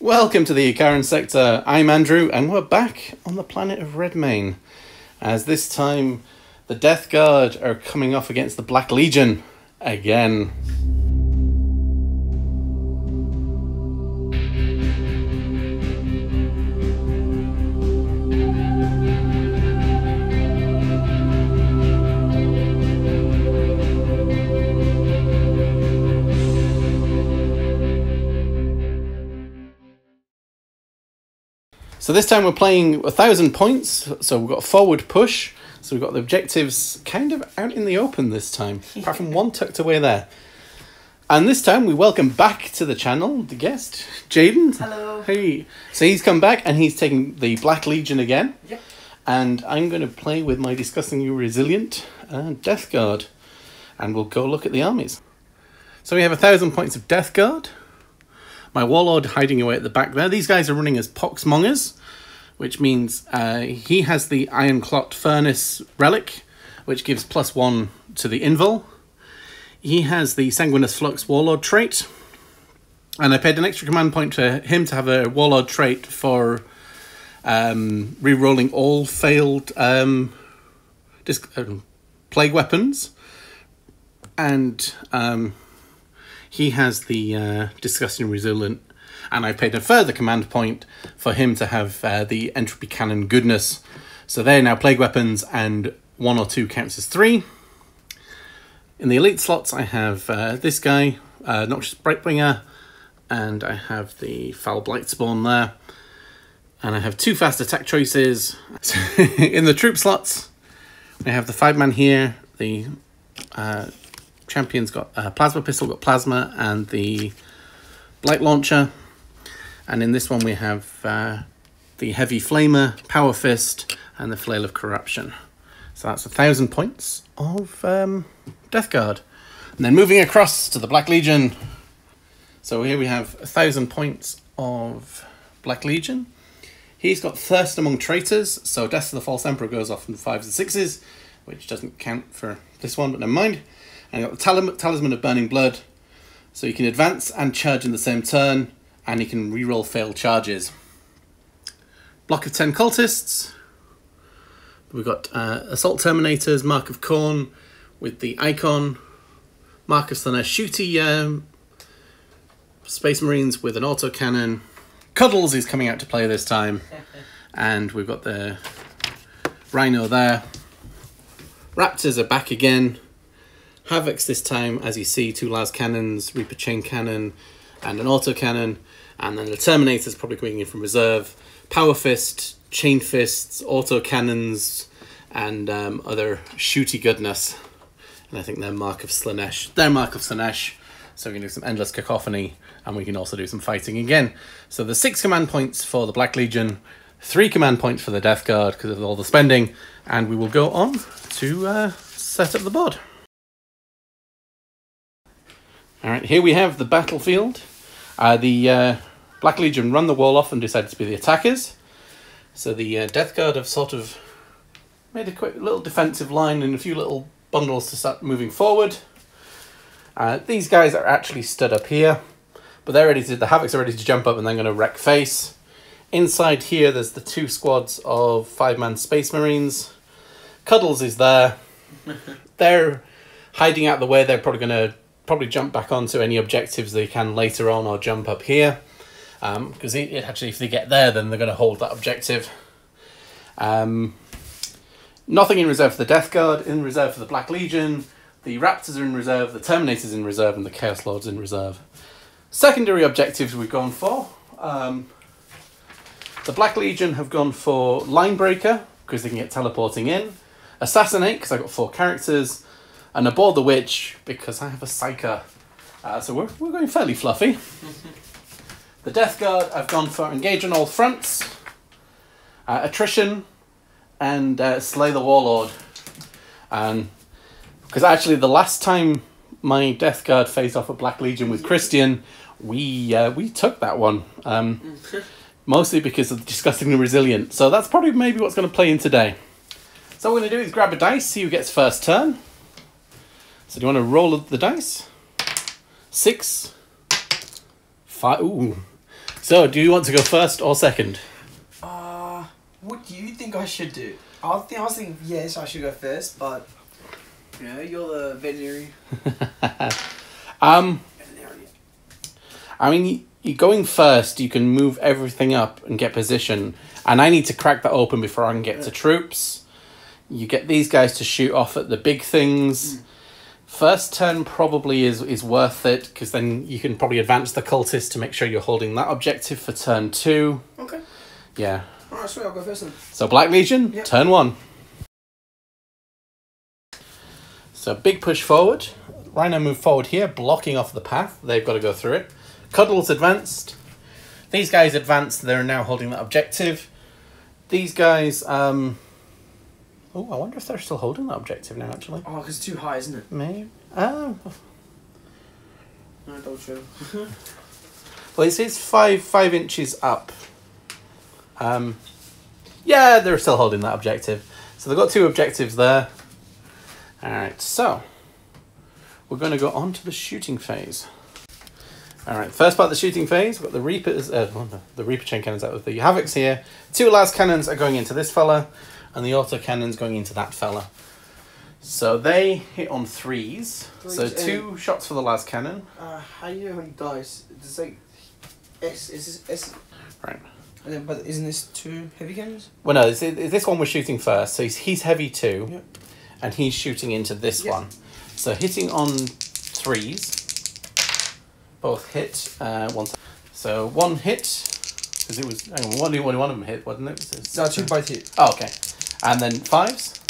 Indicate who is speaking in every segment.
Speaker 1: Welcome to the Icaran sector. I'm Andrew, and we're back on the planet of Redmayne. As this time, the Death Guard are coming off against the Black Legion again. So this time we're playing 1,000 points, so we've got a forward push, so we've got the objectives kind of out in the open this time, apart from one tucked away there. And this time we welcome back to the channel the guest, Jayden.
Speaker 2: Hello.
Speaker 1: Hey. So he's come back and he's taking the Black Legion again.
Speaker 2: Yep.
Speaker 1: And I'm going to play with my disgustingly resilient Death Guard. And we'll go look at the armies. So we have 1,000 points of Death Guard. My Warlord hiding away at the back there. These guys are running as Poxmongers, which means he has the Iron Clot Furnace Relic, which gives +1 to the Invul. He has the Sanguinous Flux Warlord trait, and I paid an extra command point to him to have a Warlord trait for re-rolling all failed plague weapons, and he has the Disgusting Resilient, and I paid a further command point for him to have the Entropy Cannon Goodness. So they're now plague weapons, and 1 or 2 counts as 3. In the elite slots, I have this guy, Noxious Brightbringer, and I have the Foul Blightspawn there. And I have 2 fast attack choices. In the troop slots, I have the 5-man here, the Champion's got a Plasma Pistol, got Plasma, and the Blight Launcher. And in this one we have the Heavy Flamer, Power Fist, and the Flail of Corruption. So that's 1,000 points of Death Guard. And then moving across to the Black Legion. So here we have 1,000 points of Black Legion. He's got Thirst Among Traitors, so Death to the False Emperor goes off in 5s and 6s, which doesn't count for this one, but never mind. And you've got the Talisman of Burning Blood, so you can advance and charge in the same turn, and you can reroll failed charges. Block of 10 Cultists. We've got Assault Terminators, Mark of Khorne with the Icon, Mark of Slaanesh Shooty Space Marines with an autocannon. Cuddles is coming out to play this time, and we've got the Rhino there. Raptors are back again. Havocs this time, as you see, 2 las cannons, Reaper Chain Cannon, and an autocannon. And then the Terminator's probably going in from reserve. Power Fist, Chain Fists, autocannons, and other shooty goodness. And I think they're Mark of Slaanesh. They're Mark of Slaanesh. So we can do some Endless Cacophony, and we can also do some fighting again. So there's 6 command points for the Black Legion, 3 command points for the Death Guard because of all the spending, and we will go on to set up the board. Alright, here we have the battlefield. The Black Legion run the wall off and decided to be the attackers. So the Death Guard have sort of made a quick little defensive line and a few little bundles to start moving forward. These guys are actually stood up here, but they're ready to, the Havocs are ready to jump up and they're going to wreck face. Inside here there's the 2 squads of 5-man Space Marines. Cuddles is there. They're hiding out the way. They're probably going to jump back onto any objectives they can later on, or jump up here, because actually if they get there then they're going to hold that objective. Nothing in reserve for the Death Guard. In reserve for the Black Legion, the Raptors are in reserve, the Terminators in reserve, and the Chaos Lords in reserve. Secondary objectives we've gone for. The Black Legion have gone for Line Breaker because they can get teleporting in, Assassinate because I've got 4 characters, and Aboard the Witch because I have a Psyker. So we're going fairly fluffy. The Death Guard, I've gone for Engage on all fronts, Attrition, and Slay the Warlord. Because actually the last time my Death Guard faced off at Black Legion with Christian, we took that one. Mostly because of Disgustingly Resilient. So that's probably maybe what's going to play in today. So what we're going to do is grab a dice, see who gets first turn. So do you want to roll the dice? 6, 5. Ooh. So, do you want to go first or second?
Speaker 2: What do you think I should do? I was thinking yes, I should go first, but you know, you're the veterinary.
Speaker 1: I mean, you going first, you can move everything up and get position. And I need to crack that open before I can get to troops. You get these guys to shoot off at the big things. First turn probably is worth it, because then you can probably advance the cultist to make sure you're holding that objective for turn 2.
Speaker 2: Okay.
Speaker 1: Yeah.
Speaker 2: Alright, sweet, I'll go first then.
Speaker 1: So Black Legion,
Speaker 2: Yep.
Speaker 1: turn 1. So big push forward. Rhino move forward here, blocking off the path. They've got to go through it. Cuddles advanced. These guys advanced. They're now holding that objective. These guys... Oh, I wonder if they're still holding that objective now, actually.
Speaker 2: Oh, because it's too high, isn't it?
Speaker 1: Maybe. Oh.
Speaker 2: No, don't show.
Speaker 1: Well, it says 5 inches up. Yeah, they're still holding that objective. So they've got 2 objectives there. Alright, so we're going to go on to the shooting phase. Alright, first part of the shooting phase, we've got the Reapers, the Reaper chain cannons out of the Havocs here. 2 last cannons are going into this fella, and the auto cannons going into that fella. So they hit on 3s. So 2 shots for the last cannon.
Speaker 2: How do you know how many dice? It's like S. Is this S?
Speaker 1: Right.
Speaker 2: And then, but isn't this 2 heavy cannons?
Speaker 1: Well, no, this one we're shooting first. So he's heavy 2.
Speaker 2: Yep.
Speaker 1: And he's shooting into this one. So hitting on 3s. Both hit once. So 1 hit. Because it was... Hang on, only one of them hit, wasn't it?
Speaker 2: No, 2 both hit.
Speaker 1: Oh, okay. And then 5s?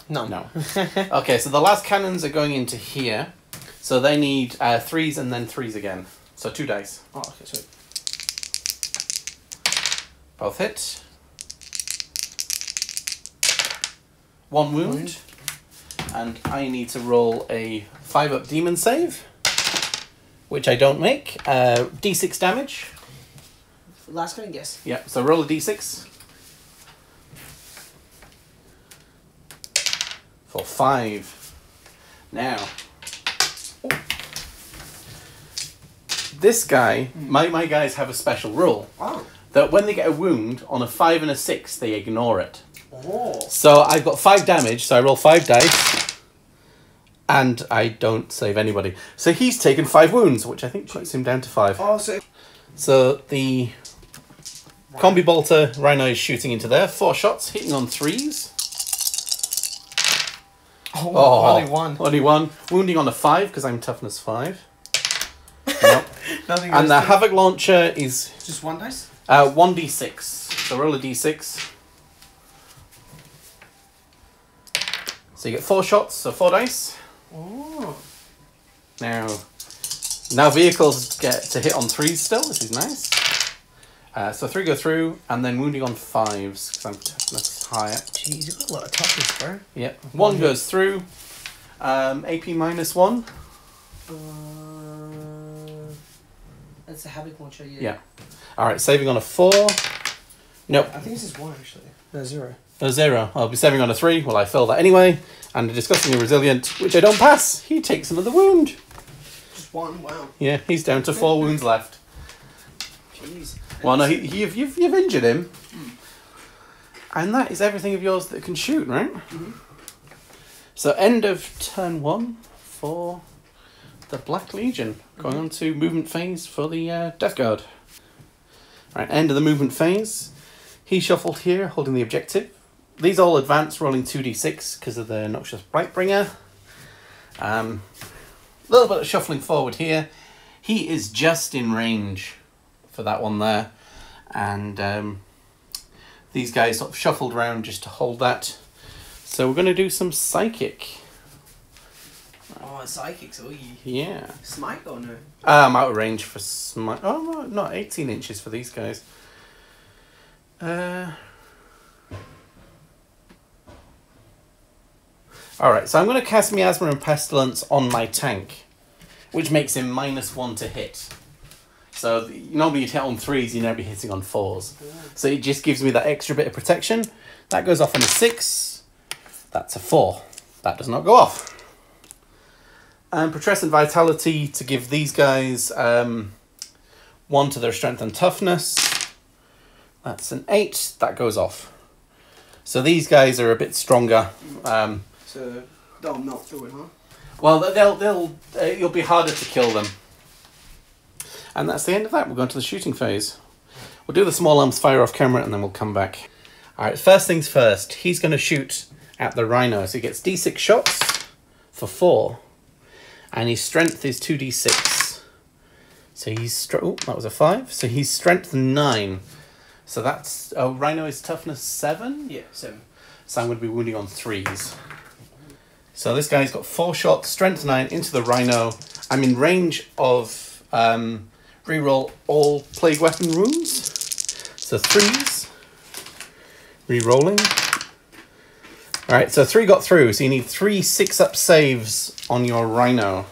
Speaker 2: No.
Speaker 1: No. Okay, so the last cannons are going into here. So they need 3s and then 3s again. So 2 dice.
Speaker 2: Oh, okay, sweet.
Speaker 1: Both hit. 1 wound. And I need to roll a 5-up demon save, which I don't make. D6 damage.
Speaker 2: Last cannon, guess.
Speaker 1: Yeah, so roll a D6. For 5. Now, this guy, my guys have a special rule.
Speaker 2: Oh.
Speaker 1: That when they get a wound on a 5 and a 6, they ignore it.
Speaker 2: Oh.
Speaker 1: So I've got 5 damage, so I roll 5 dice, and I don't save anybody. So he's taken 5 wounds, which I think puts him down to 5.
Speaker 2: Oh,
Speaker 1: So the combi bolter Rhino is shooting into there. 4 shots, hitting on 3s.
Speaker 2: Oh, only 1.
Speaker 1: Only 1. Wounding on a 5, because I'm toughness 5. Nope.
Speaker 2: Nothing.
Speaker 1: And the Havoc launcher is...
Speaker 2: Just 1 dice?
Speaker 1: 1d6. So roll a d6. So you get 4 shots, so 4 dice.
Speaker 2: Oh.
Speaker 1: Now vehicles get to hit on 3s still, which is nice. So 3 go through, and then wounding on 5s, because I'm toughness higher.
Speaker 2: Jeez, you've got a lot of toughness, bro.
Speaker 1: Yep. 1 goes through. AP -1.
Speaker 2: That's a Havoc launcher, yeah.
Speaker 1: Yeah. Alright, saving on a 4. Nope.
Speaker 2: I think this is 1, actually. No, 0.
Speaker 1: A 0. I'll be saving on a 3. Well, I fail that anyway. And discussing a resilient, which I don't pass. He takes another wound.
Speaker 2: Just 1, wow.
Speaker 1: Yeah, he's down to 4 wounds left.
Speaker 2: Jeez.
Speaker 1: Well, no, you've injured him. And that is everything of yours that can shoot, right?
Speaker 2: Mm-hmm.
Speaker 1: So end of turn 1 for the Black Legion. Going on to movement phase for the Death Guard. Right, end of the movement phase. He shuffled here, holding the objective. These all advance, rolling 2d6 because of the Noxious Brightbringer. A little bit of shuffling forward here. He is just in range for that one there. And these guys sort of shuffled around just to hold that. So we're going to do some Psychic.
Speaker 2: Oh, psychics, oh,
Speaker 1: Yeah.
Speaker 2: Smite or no?
Speaker 1: I'm out of range for smite. Oh, no, not 18 inches for these guys. Alright, so I'm going to cast Miasma and Pestilence on my tank, which makes him -1 to hit. So normally you'd hit on 3s, you'd now be hitting on 4s. So it just gives me that extra bit of protection. That goes off on a 6. That's a 4. That does not go off. And Putrescent Vitality to give these guys 1 to their strength and toughness. That's an 8. That goes off. So these guys are a bit stronger.
Speaker 2: So they'll melt through it, huh?
Speaker 1: Well, you'll be harder to kill them. And that's the end of that. We'll go into the shooting phase. We'll do the small arms fire off camera and then we'll come back. Alright, first things first. He's going to shoot at the rhino. So he gets D6 shots for 4. And his strength is 2d6. So he's... Oh, that was a 5. So he's strength 9. So that's... Oh, rhino is toughness 7?
Speaker 2: Yeah, 7.
Speaker 1: So I'm going to be wounding on 3s. So this guy's got 4 shots, strength 9 into the rhino. I'm in range of reroll all plague weapon wounds. So 3s. Rerolling. Alright, so 3 got through. So you need 3 6-up saves on your rhino.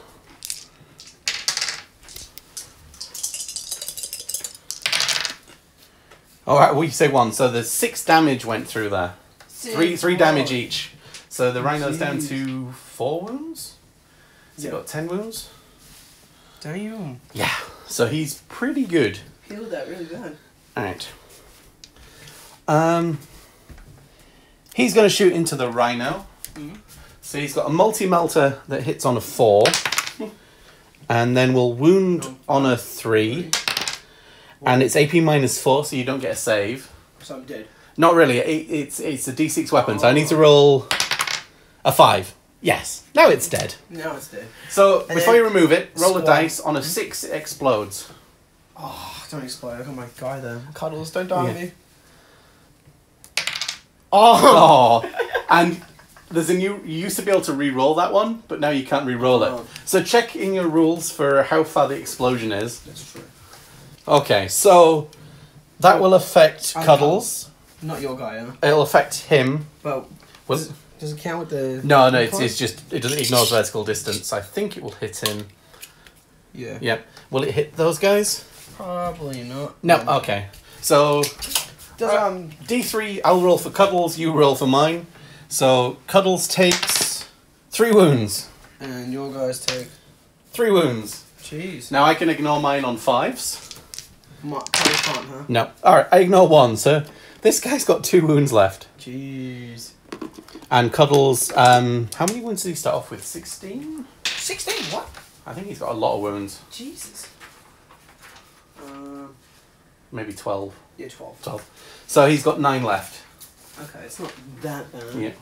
Speaker 1: Alright, well you say 1. So the 6 damage went through there. 3 damage each. So the rhino's down to 4 wounds? Has he got 10 wounds?
Speaker 2: Damn.
Speaker 1: Yeah, so he's pretty good.
Speaker 2: Healed that really bad.
Speaker 1: Alright. He's going to shoot into the rhino. So he's got a multi-melter that hits on a 4. And then we'll wound on a 3. And it's AP minus 4, so you don't get a save.
Speaker 2: So I'm dead.
Speaker 1: Not really. It's a D6 weapon, so I need to roll a 5. Yes. Now it's dead.
Speaker 2: Now it's dead.
Speaker 1: So
Speaker 2: And
Speaker 1: before
Speaker 2: then
Speaker 1: you remove it, roll a
Speaker 2: squat.
Speaker 1: dice. On a 6, it explodes.
Speaker 2: Oh, don't explode. I got my guy there. Cuddles, don't die on
Speaker 1: Yeah.
Speaker 2: me. Oh!
Speaker 1: Oh, and there's a new. You used to be able to re-roll that one, but now you can't re-roll it.
Speaker 2: Oh.
Speaker 1: So check in your rules for how far the explosion is.
Speaker 2: That's true.
Speaker 1: Okay, so that will affect
Speaker 2: I
Speaker 1: Cuddles.
Speaker 2: Not your guy, huh?
Speaker 1: It'll affect him.
Speaker 2: But
Speaker 1: Will
Speaker 2: does it count with the...
Speaker 1: No,
Speaker 2: Plus?
Speaker 1: it's just it doesn't ignores vertical distance. I think it will hit him.
Speaker 2: Yeah.
Speaker 1: Yep. Will it hit those guys?
Speaker 2: Probably not.
Speaker 1: No. Okay. So
Speaker 2: Does,
Speaker 1: D3. I'll roll for Cuddles. You roll for mine. So Cuddles takes 3 wounds.
Speaker 2: And your guys take...
Speaker 1: 3 wounds.
Speaker 2: Jeez.
Speaker 1: Now I can ignore mine on 5s.
Speaker 2: Cuddles can't, huh?
Speaker 1: No. Alright, I ignore 1, so this guy's got 2 wounds left.
Speaker 2: Jeez.
Speaker 1: And Cuddles, how many wounds did he start off with? 16?
Speaker 2: 16? What?
Speaker 1: I think he's got a lot of wounds.
Speaker 2: Jesus.
Speaker 1: Maybe 12.
Speaker 2: Yeah, 12.
Speaker 1: 12. So he's got 9 left.
Speaker 2: Okay, it's not that bad.
Speaker 1: Yeah.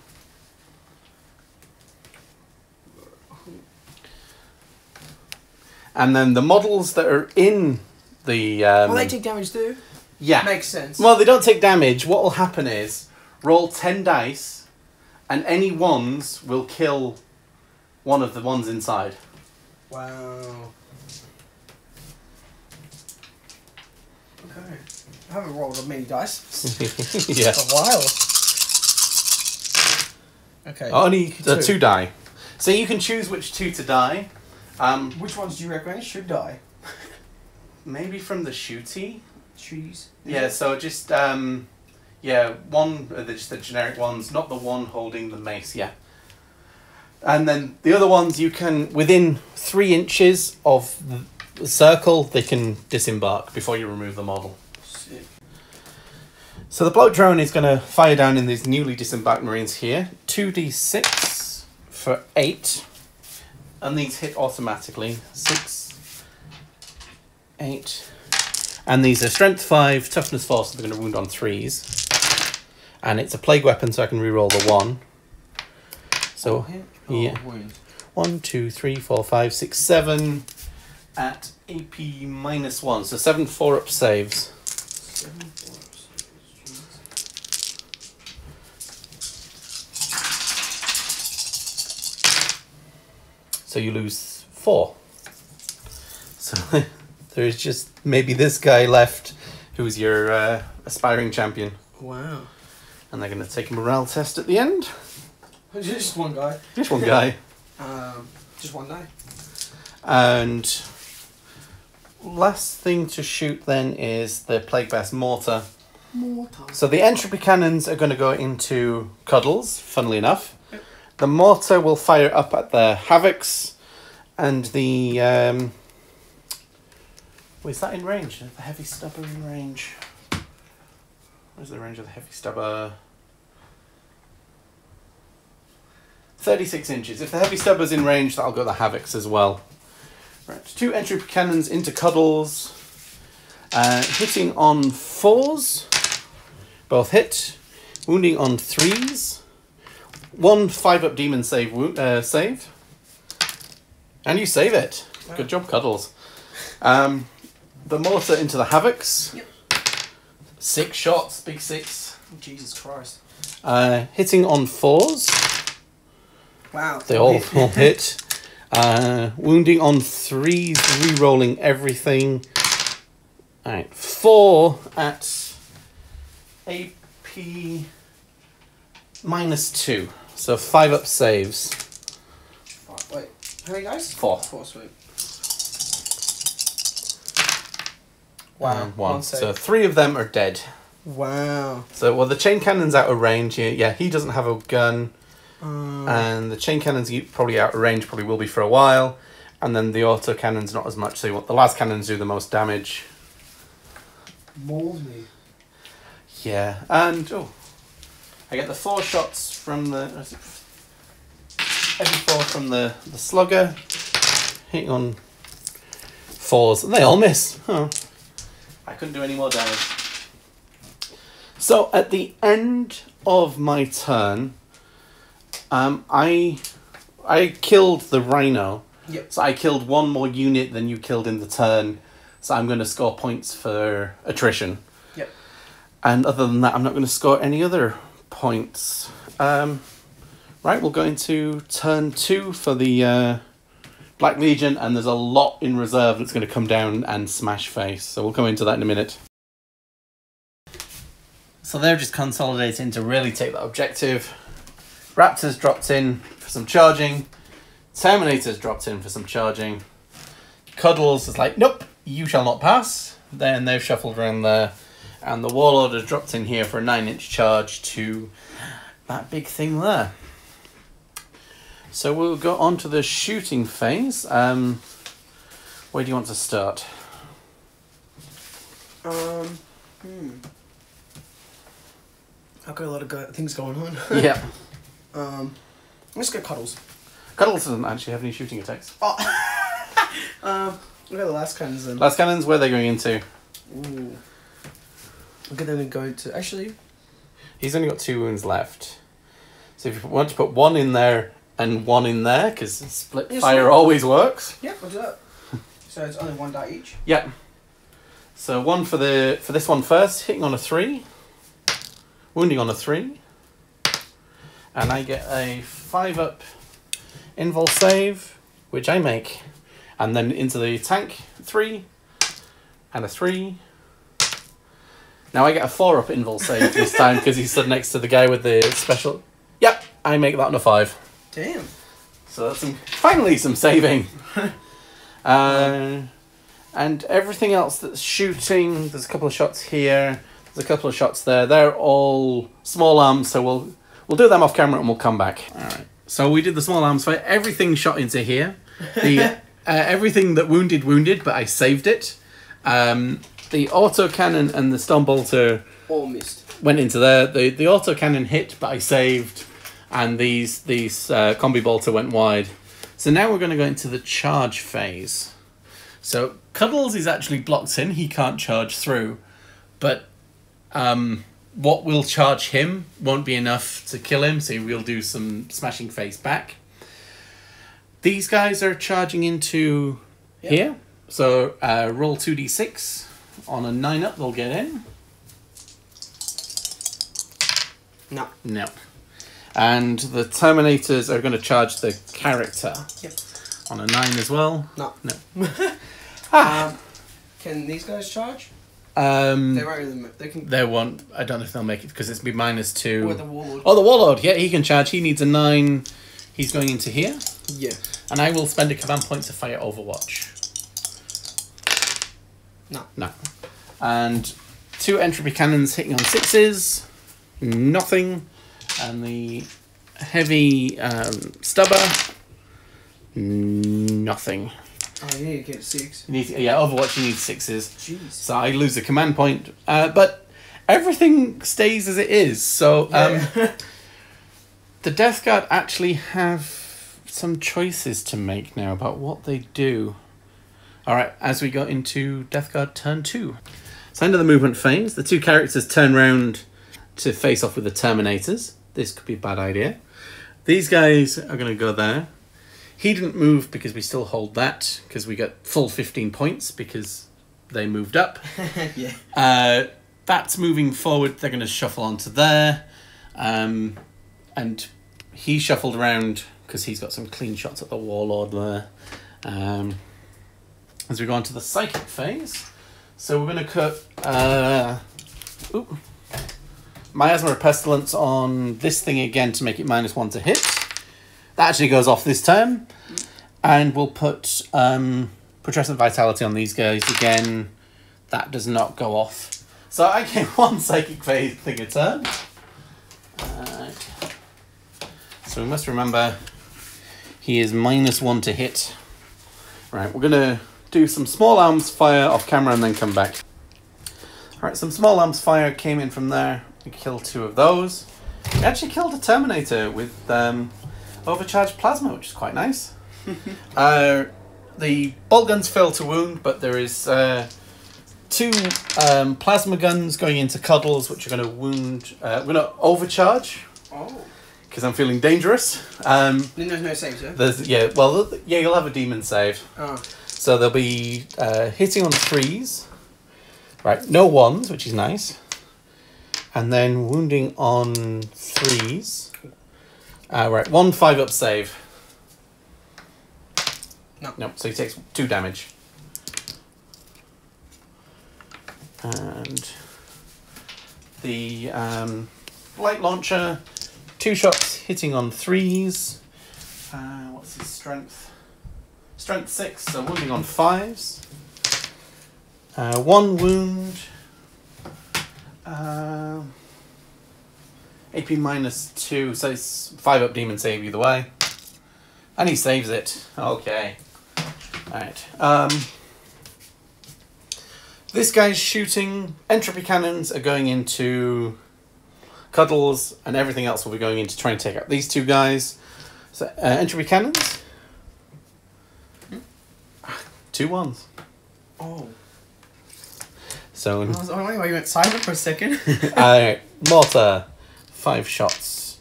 Speaker 1: And then the models that are in the...
Speaker 2: Well, they take damage too.
Speaker 1: Yeah.
Speaker 2: Makes sense.
Speaker 1: Well, they don't take damage. What will happen is, roll 10 dice, and any ones will kill one of the ones inside.
Speaker 2: Wow. Okay. I haven't rolled many dice.
Speaker 1: Yeah.
Speaker 2: For a while. Okay.
Speaker 1: Only the 2 die. So you can choose which 2 to die.
Speaker 2: Which ones do you recommend should die?
Speaker 1: Maybe from the shooty.
Speaker 2: Trees.
Speaker 1: Yeah, so just, just the generic ones, not the one holding the mace, yeah. And then the other ones you can, within 3 inches of the circle, they can disembark before you remove the model.
Speaker 2: Sick.
Speaker 1: So the bloat drone is going to fire down in these newly disembarked Marines here. 2d6 for 8. And these hit automatically. 6, 8. And these are strength 5, toughness 4, so they're going to wound on 3s. And it's a plague weapon, so I can reroll the 1. So, yeah.
Speaker 2: Wound.
Speaker 1: 1, 2, 3, 4, 5, 6, 7 at AP minus 1. So 7 4-up saves.
Speaker 2: 7, 4, 6,
Speaker 1: So you lose 4. So there's just maybe this guy left who's your aspiring champion.
Speaker 2: Wow.
Speaker 1: And they're going to take a morale test at the end.
Speaker 2: Just one guy.
Speaker 1: Just one guy.
Speaker 2: Just one day.
Speaker 1: And last thing to shoot then is the Plague Bear's mortar.
Speaker 2: Mortar.
Speaker 1: So the entropy cannons are going to go into Cuddles, funnily enough. The mortar will fire up at the Havocs, and the is that in range? Is the heavy stubber in range? Where's the range of the heavy stubber? 36 inches. If the heavy stubber's in range, that'll go the Havocs as well. Right, 2 entry cannons into Cuddles. Hitting on 4s. Both hit. Wounding on 3s. 1 5-up demon save. And you save it. Wow. Good job, Cuddles. The mortar into the Havocs.
Speaker 2: Yep.
Speaker 1: 6 shots, big 6.
Speaker 2: Jesus Christ.
Speaker 1: Hitting on 4s.
Speaker 2: Wow.
Speaker 1: They all hit. Wounding on 3s, re-rolling everything. Alright, 4 at AP -2. So 5-up saves.
Speaker 2: Wait, how many guys?
Speaker 1: 4.
Speaker 2: 4, sweet. Wow.
Speaker 1: 1. So 3 of them are dead.
Speaker 2: Wow.
Speaker 1: So, well, the chain cannon's out of range. Yeah, he doesn't have a gun. And the chain cannon's probably out of range, probably will be for a while. And then the auto cannon's not as much, so you want the last cannons do the most damage.
Speaker 2: Mauled me.
Speaker 1: Yeah, and I get the 4 shots from the every 4 from the slugger, hitting on 4s, and they all miss. Oh, I couldn't do any more damage. So at the end of my turn, I killed the rhino.
Speaker 2: Yep.
Speaker 1: So I killed 1 more unit than you killed in the turn. So I'm going to score points for attrition.
Speaker 2: Yep.
Speaker 1: And other than that, I'm not going to score any other points. Right, we'll go into turn 2 for the Black Legion, and there's a lot in reserve that's going to come down and smash face. So we'll come into that in a minute. So they're just consolidating to really take that objective. Raptors dropped in for some charging. Terminators dropped in for some charging. Cuddles is like, nope, you shall not pass. Then they've shuffled around there. And the Warlord has dropped in here for a 9-inch charge to that big thing there. So we'll go on to the shooting phase. Where do you want to start?
Speaker 2: I've got a lot of things going on.
Speaker 1: Yeah.
Speaker 2: Let's go Cuddles.
Speaker 1: Cuddles doesn't actually have any shooting attacks.
Speaker 2: Oh. Look at the last cannons then.
Speaker 1: Last cannons, where are they going into?
Speaker 2: Ooh. Look at them go to... Actually...
Speaker 1: He's only got 2 wounds left. So if you want to put 1 in there and 1 in there, because split fire always works.
Speaker 2: Yeah, we'll do that. So it's only 1 die each?
Speaker 1: Yep. So 1 for this one first, hitting on a 3. Wounding on a 3. And I get a 5-up invul save, which I make. And then into the tank, 3. And a 3. Now I get a 4-up invul save this time because he stood next to the guy with the special... Yep, I make that on a 5.
Speaker 2: Damn.
Speaker 1: So that's finally some saving. And everything else that's shooting, there's a couple of shots here, there's a couple of shots there. They're all small arms, so we'll do them off camera and we'll come back. All right. So we did the small arms fight. Everything shot into here. The everything that wounded, but I saved it. The autocannon and the stun bolter
Speaker 2: all missed.
Speaker 1: Went into there. The autocannon hit, but I saved, and these combi bolter went wide. So now we're going to go into the charge phase. So Cuddles is actually blocked in; he can't charge through, but what will charge him won't be enough to kill him. So we'll do some smashing face back. These guys are charging into here. So roll 2d6. On a 9-up, they'll get in.
Speaker 2: No.
Speaker 1: No. And the Terminators are going to charge the character.
Speaker 2: Yep.
Speaker 1: On a 9 as well.
Speaker 2: No.
Speaker 1: No.
Speaker 2: Can these guys charge?
Speaker 1: They
Speaker 2: won't really. They can.
Speaker 1: They won't. I don't know if they'll make it because it's be -2.
Speaker 2: Or the Warlord.
Speaker 1: Oh, the Warlord. Yeah, he can charge. He needs a 9. He's going into here.
Speaker 2: Yeah.
Speaker 1: And I will spend a command point to fire Overwatch.
Speaker 2: No.
Speaker 1: No. And 2 entropy cannons hitting on 6s. Nothing. And the heavy stubber. Nothing.
Speaker 2: Oh, you need to get 6.
Speaker 1: You need yeah, Overwatch you need 6s.
Speaker 2: Jeez.
Speaker 1: So I lose a command point. But everything stays as it is. So the Death Guard actually have some choices to make now about what they do. Alright, as we go into Death Guard turn 2. So end of the movement phase, the two characters turn round to face off with the Terminators. This could be a bad idea. These guys are going to go there. He didn't move because we still hold that, because we got full 15 points because they moved up.
Speaker 2: Yeah.
Speaker 1: That's moving forward. They're going to shuffle onto there. And he shuffled around because he's got some clean shots at the Warlord there. As we go on to the Psychic phase. So we're going to cut Miasma of Pestilence on this thing again to make it -1 to hit. That actually goes off this turn. And we'll put Putrescent Vitality on these guys again. That does not go off. So I get 1 Psychic phase thing a turn. So we must remember he is -1 to hit. Right, we're going to do some small arms fire off camera and then come back. Alright, some small arms fire came in from there. We killed 2 of those. We actually killed a Terminator with overcharged plasma, which is quite nice. The bolt guns fail to wound, but there is 2 plasma guns going into Cuddles, which are going to wound. We're going to overcharge.
Speaker 2: Oh.
Speaker 1: Because I'm feeling dangerous.
Speaker 2: Then there's no saves, yeah?
Speaker 1: You'll have a demon save.
Speaker 2: Oh.
Speaker 1: So they'll be hitting on 3s. Right, no 1s, which is nice. And then wounding on 3s. Right, 1 5-up save.
Speaker 2: No.
Speaker 1: Nope, so he takes 2 damage. And the light launcher, 2 shots hitting on 3s. What's his strength? Strength 6, so wounding on 5s. 1 wound. AP -2, so it's 5-up demon save either way. And he saves it. Okay. Alright. This guy's shooting. Entropy cannons are going into Cuddles, and everything else will be going into trying to take out these 2 guys. So, entropy cannons. 2 1s.
Speaker 2: Oh.
Speaker 1: So,
Speaker 2: I was wondering why you went silent for a second.
Speaker 1: Alright, mortar. 5 shots.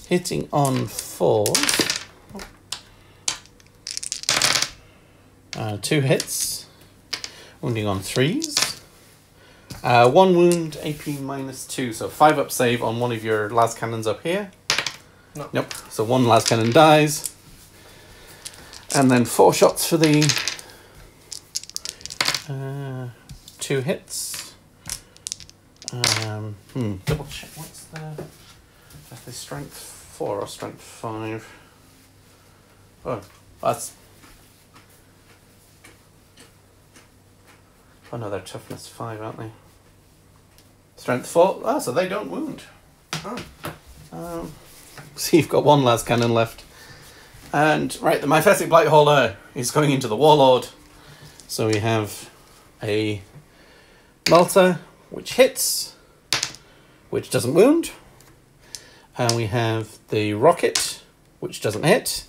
Speaker 1: Hitting on 4s. 2 hits. Wounding on 3s. 1 wound, AP -2, so 5-up save on one of your las cannons up here.
Speaker 2: No.
Speaker 1: Nope, so 1 las cannon dies. And then 4 shots for the 2 hits. Double check, what's the strength 4 or strength 5? Oh, that's... Oh no, they're toughness 5, aren't they? Strength 4. Ah, so they don't wound.
Speaker 2: Oh.
Speaker 1: So you've got 1 las cannon left. And, right, the Mephistic Blightholder is going into the Warlord. So we have a Malta, which hits, which doesn't wound. And we have the Rocket, which doesn't hit.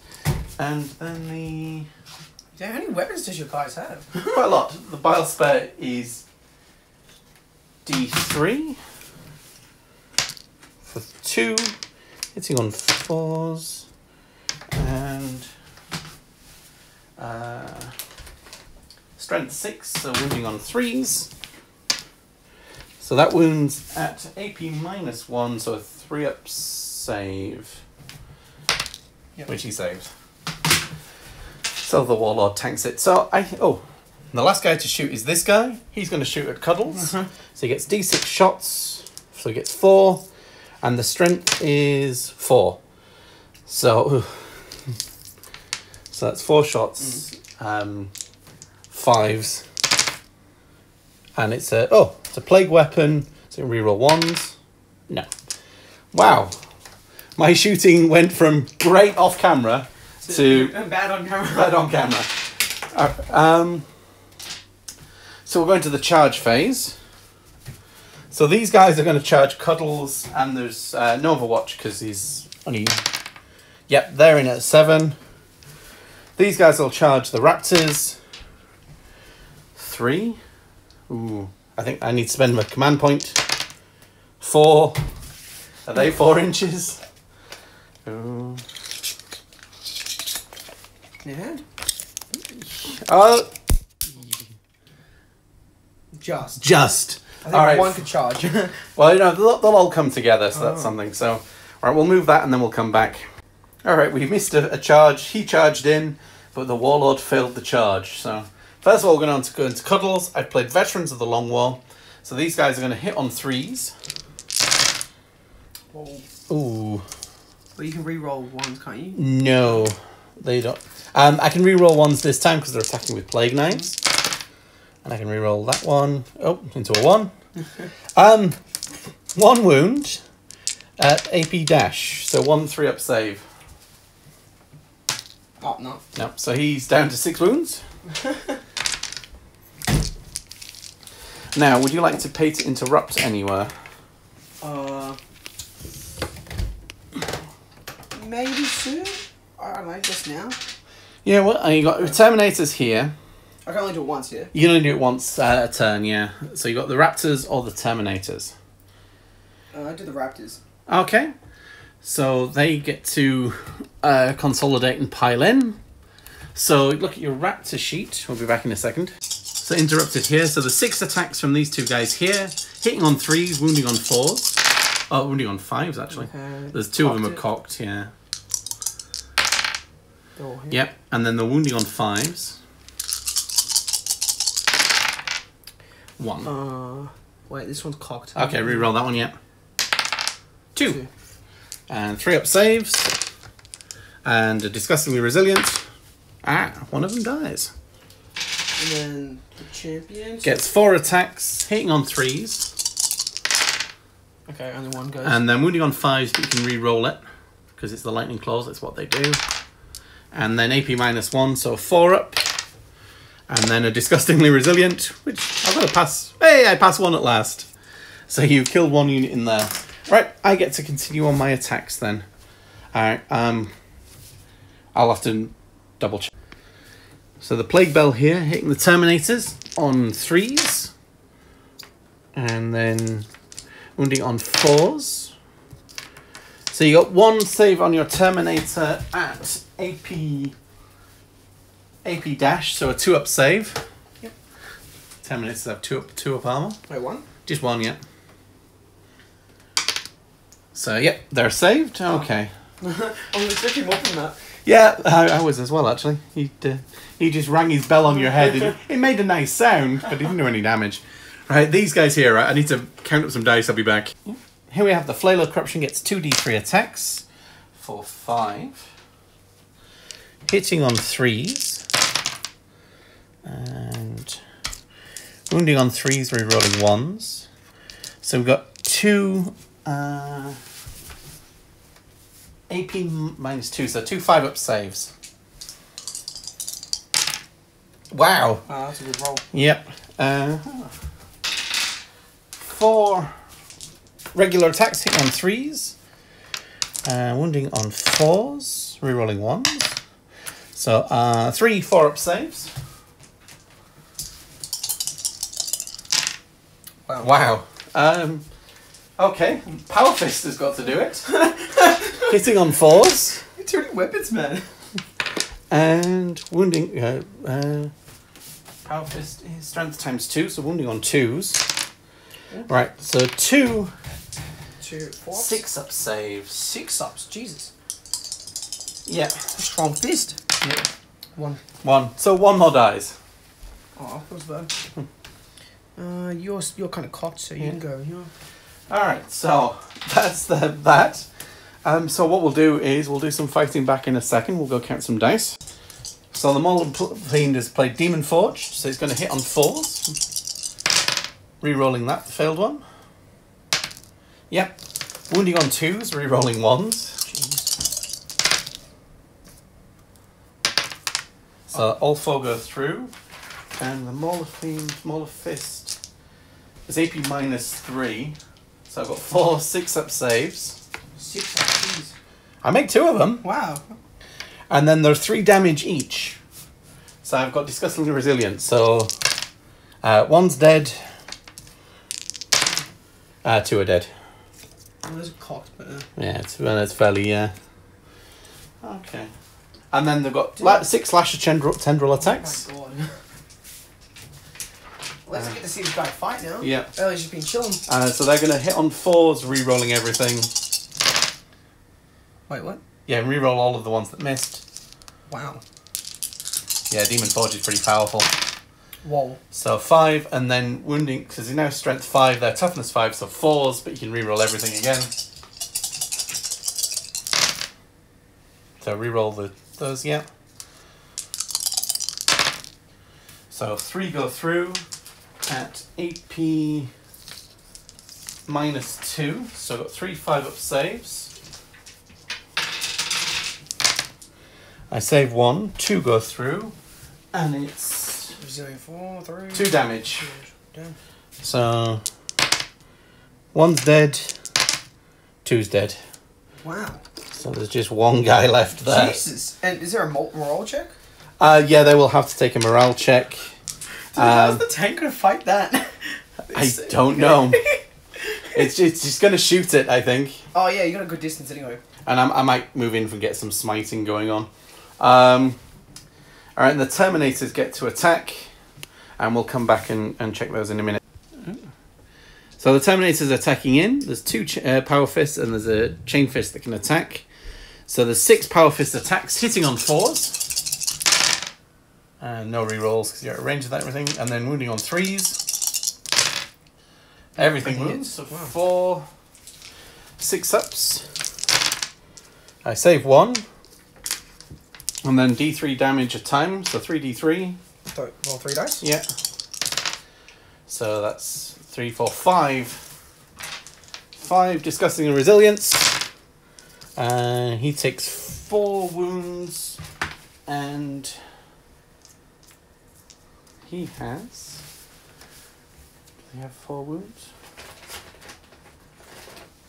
Speaker 1: And then the...
Speaker 2: Yeah, how many weapons does your guys have?
Speaker 1: Quite a lot. The Bile Spare is D3 for 2, hitting on 4s, and strength 6, so wounding on 3s. So that wounds at AP -1, so a 3-up save, which he saves. So the Warlord tanks it. So the last guy to shoot is this guy. He's going to shoot at Cuddles. So he gets D6 shots. So he gets 4. And the strength is 4. So that's 4 shots. 5s. And it's a plague weapon. So you can reroll 1s. No. Wow. My shooting went from great off camera to
Speaker 2: bad on camera.
Speaker 1: bad on camera. So we're going to the charge phase. So these guys are going to charge Cuddles, and there's no Overwatch because he's only... Yep, they're in at 7. These guys will charge the Raptors. 3. Ooh, I think I need to spend my command point. 4. Are they 4 inches? Ooh.
Speaker 2: Yeah.
Speaker 1: Oh.
Speaker 2: Just. I think
Speaker 1: All right.
Speaker 2: one could charge.
Speaker 1: Well, you know, they'll all come together, so that's something. So, all right, we'll move that and then we'll come back. All right, we missed a charge. He charged in, but the Warlord failed the charge. So, first of all, we're going to go into Cuddles. I've played Veterans of the Long War. So these guys are going to hit on 3s.
Speaker 2: Whoa.
Speaker 1: Ooh.
Speaker 2: But you can re-roll ones, can't you?
Speaker 1: No, they don't. I can re-roll 1s this time because they're attacking with Plague Knives. And I can re-roll that one. Oh, into a 1. 1 wound at AP dash. So 1 3-up save.
Speaker 2: Oh, no.
Speaker 1: No, so he's down to 6 wounds. Now, would you like to pay to interrupt anywhere?
Speaker 2: Maybe soon? I don't know, just now.
Speaker 1: Yeah, well, you got Terminators here.
Speaker 2: I can only do it once, yeah?
Speaker 1: You can only do it once a turn, yeah. So you got the Raptors or the Terminators.
Speaker 2: I do the Raptors.
Speaker 1: Okay. So they get to consolidate and pile in. So look at your Raptor sheet. We'll be back in a second. So interrupted here. So the 6 attacks from these 2 guys here. Hitting on 3s, wounding on 4s. Oh, wounding on 5s, actually. Okay. There's 2 of them are cocked, yeah. Yep, and then the wounding on 5s. 1.
Speaker 2: Wait, this one's cocked.
Speaker 1: Okay, re-roll that one, yep. 2. And 3-up saves. And a disgustingly resilient. One of them dies.
Speaker 2: And then the champion
Speaker 1: gets 4 attacks, hitting on 3s.
Speaker 2: Okay, only 1 goes.
Speaker 1: And then wounding on 5s, but you can re-roll it. Because it's the lightning claws, that's what they do. And then AP -1, so 4-up. And then a disgustingly resilient, which I've got to pass. Hey, I passed 1 at last. So you killed 1 unit in there. Right, I get to continue on my attacks then. Alright, I'll have to double check. So the Plague Bell here, hitting the Terminators on 3s. And then wounding on 4s. So you got 1 save on your Terminator at AP dash, so a 2-up save.
Speaker 2: Yep.
Speaker 1: Terminators have 2-up armor.
Speaker 2: Wait, 1?
Speaker 1: Just 1, yeah. So, yep, they're saved. Okay.
Speaker 2: I was expecting more than that.
Speaker 1: Yeah, I was as well, actually. He just rang his bell on your head. And it made a nice sound, but it didn't do any damage. Right, these guys here, right, I need to count up some dice. I'll be back. Here we have the Flail of Corruption gets 2d3 attacks for 5. Hitting on 3s. And wounding on 3s, re-rolling 1s. So we've got 2 AP -2, so 2 5-up saves. Wow.
Speaker 2: Oh, that's a good roll.
Speaker 1: Yep. 4 regular attacks hitting on 3s. Wounding on 4s, re-rolling 1s. So 3 4-up saves. Wow. Okay, Power Fist has got to do it. Hitting on 4s.
Speaker 2: You're too many weapons, man.
Speaker 1: And wounding... Power Fist is strength ×2, so wounding on 2s. Yeah. Right, so 2... 6-up saves.
Speaker 2: 6-ups, Jesus.
Speaker 1: Yeah.
Speaker 2: Strong fist.
Speaker 1: Yeah.
Speaker 2: 1.
Speaker 1: 1. So 1 more dies.
Speaker 2: Oh, that was bad. You're kind of cocked, so you can go. Yeah.
Speaker 1: All right, so that's that. So what we'll do is we'll do some fighting back in a second. We'll go count some dice. So the Mauled Fiend has played Demon Forge, so it's going to hit on 4s. Re-rolling that, the failed one. Yep. Wounding on 2s, re-rolling 1s. So all 4 go through. And the Mauler Fist is AP -3. So I've got 4 6-up saves.
Speaker 2: 6 up, jeez.
Speaker 1: I make 2 of them.
Speaker 2: Wow.
Speaker 1: And then they're 3 damage each. So I've got Disgustingly Resilient. So 1's dead. 2 are dead.
Speaker 2: Oh, there's a cocked, but...
Speaker 1: Yeah, it's fairly, Okay. And then they've got 6 Lasher Tendril attacks.
Speaker 2: Oh my god. Let's get to see this guy fight now.
Speaker 1: Yeah.
Speaker 2: Oh, he's just been chilling.
Speaker 1: So they're going to hit on 4s, re-rolling everything.
Speaker 2: Wait, what?
Speaker 1: Yeah, re-roll all of the ones that missed.
Speaker 2: Wow.
Speaker 1: Yeah, Demon Forge is pretty powerful.
Speaker 2: Whoa.
Speaker 1: So 5, and then wounding, because he's now strength 5, they're toughness 5, so 4s, but you can re-roll everything again. So re-roll those, yeah. So 3 go through at AP -2, so I've got 3 5-up saves. I save 1, 2 go through, and it's
Speaker 2: 4, 3.
Speaker 1: 2 damage.
Speaker 2: Damn.
Speaker 1: So 1's dead, 2's dead.
Speaker 2: Wow.
Speaker 1: So there's just 1 guy left there.
Speaker 2: Jesus. And is there a morale check?
Speaker 1: Yeah, they will have to take a morale check.
Speaker 2: How's the tank gonna fight that?
Speaker 1: I don't know. It's just going to shoot it, I think.
Speaker 2: Oh yeah, you got a good distance anyway.
Speaker 1: And I might move in and get some smiting going on. Alright, and the Terminators get to attack. And we'll come back and check those in a minute. So the Terminators are attacking in. There's 2 Power Fists and there's a Chain Fist that can attack. So there's 6 Power Fist attacks hitting on 4s. And no rerolls because you're at range of that everything. And then wounding on 3s. Everything wounds. So 4 6-ups. I save 1. And then D3 damage a time. So 3D3.
Speaker 2: Roll 3 dice?
Speaker 1: Yeah. So that's 3, 4, 5. 5 Disgusting Resilience. He takes 4 wounds. And he has... Does he have 4 wounds?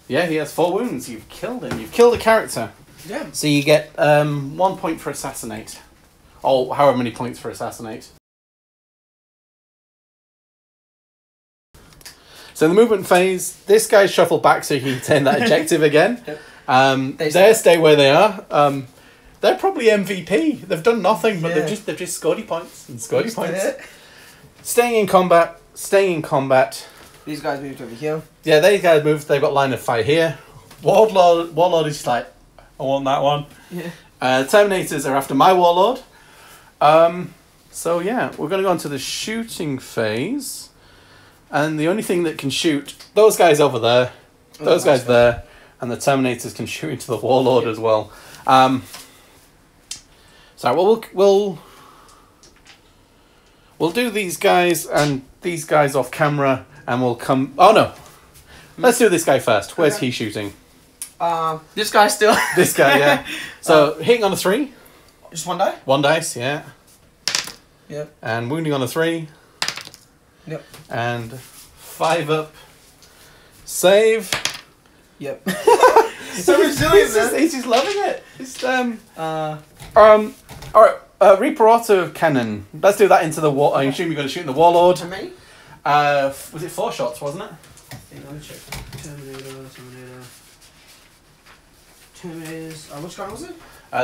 Speaker 1: Yeah, he has 4 wounds. You've killed him. You've killed a character.
Speaker 2: Yeah.
Speaker 1: So you get 1 point for Assassinate. Or however many points for Assassinate. So in the movement phase, this guy's shuffled back so he can attain that objective again.
Speaker 2: Yep.
Speaker 1: They stay where they are. They're probably MVP. They've done nothing, but
Speaker 2: Yeah.
Speaker 1: they've just scored points and scored points.
Speaker 2: It.
Speaker 1: Staying in combat.
Speaker 2: These guys moved over here.
Speaker 1: Yeah, they guys moved. They've got line of fire here. Warlord is just like, I want that one.
Speaker 2: Yeah.
Speaker 1: Terminators are after my Warlord. So yeah, we're going to go on to the shooting phase. And the only thing that can shoot, those guys over there, those guys there, and the Terminators can shoot into the Warlord as well. So we'll do these guys and these guys off camera, and we'll come. Oh no, let's do this guy first. Where's he shooting?
Speaker 2: This guy still.
Speaker 1: This guy, yeah. So hitting on a 3.
Speaker 2: Just 1 die.
Speaker 1: 1 dice, yeah.
Speaker 2: Yep.
Speaker 1: And wounding on a 3.
Speaker 2: Yep.
Speaker 1: And 5-up. Save.
Speaker 2: Yep.
Speaker 1: So resilient. He's just loving it. Just Alright. Reaper Auto Cannon. Let's do that into the wall. I assume you're going to shoot in the Warlord.
Speaker 2: How many?
Speaker 1: Was it 4 shots, wasn't it?
Speaker 2: Let me check. Terminators. Which gun was it?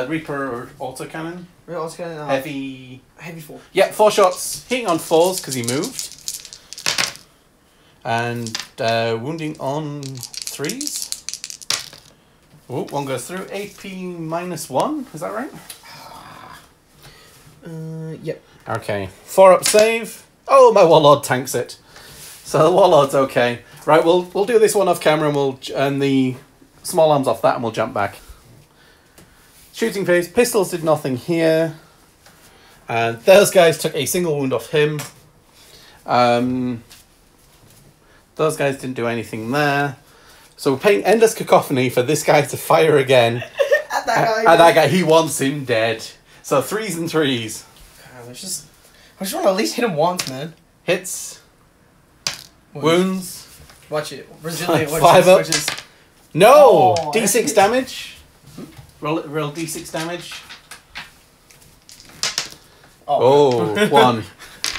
Speaker 1: Reaper Auto Cannon.
Speaker 2: Real auto cannon.
Speaker 1: Heavy
Speaker 2: 4.
Speaker 1: Yeah, 4 shots. Hitting on 4s because he moved. And wounding on 3s. Oh, 1 goes through. AP -1. Is that right?
Speaker 2: Yep.
Speaker 1: Okay. 4-up save. Oh, my Warlord tanks it. So the Warlord's okay. Right, we'll do this one off camera, and the small arms off that, and we'll jump back. Shooting phase. Pistols did nothing here. Those guys took a single wound off him. Those guys didn't do anything there. So we're paying Endless Cacophony for this guy to fire again.
Speaker 2: At that guy.
Speaker 1: At that guy. He wants him dead. So 3s and 3s.
Speaker 2: I just want to at least hit him once, man.
Speaker 1: Hits. Wounds.
Speaker 2: Watch it. Resilient. Watch
Speaker 1: 5 up.
Speaker 2: switches.
Speaker 1: No!
Speaker 2: Oh,
Speaker 1: D6 damage. Roll D6 damage. Oh, 1.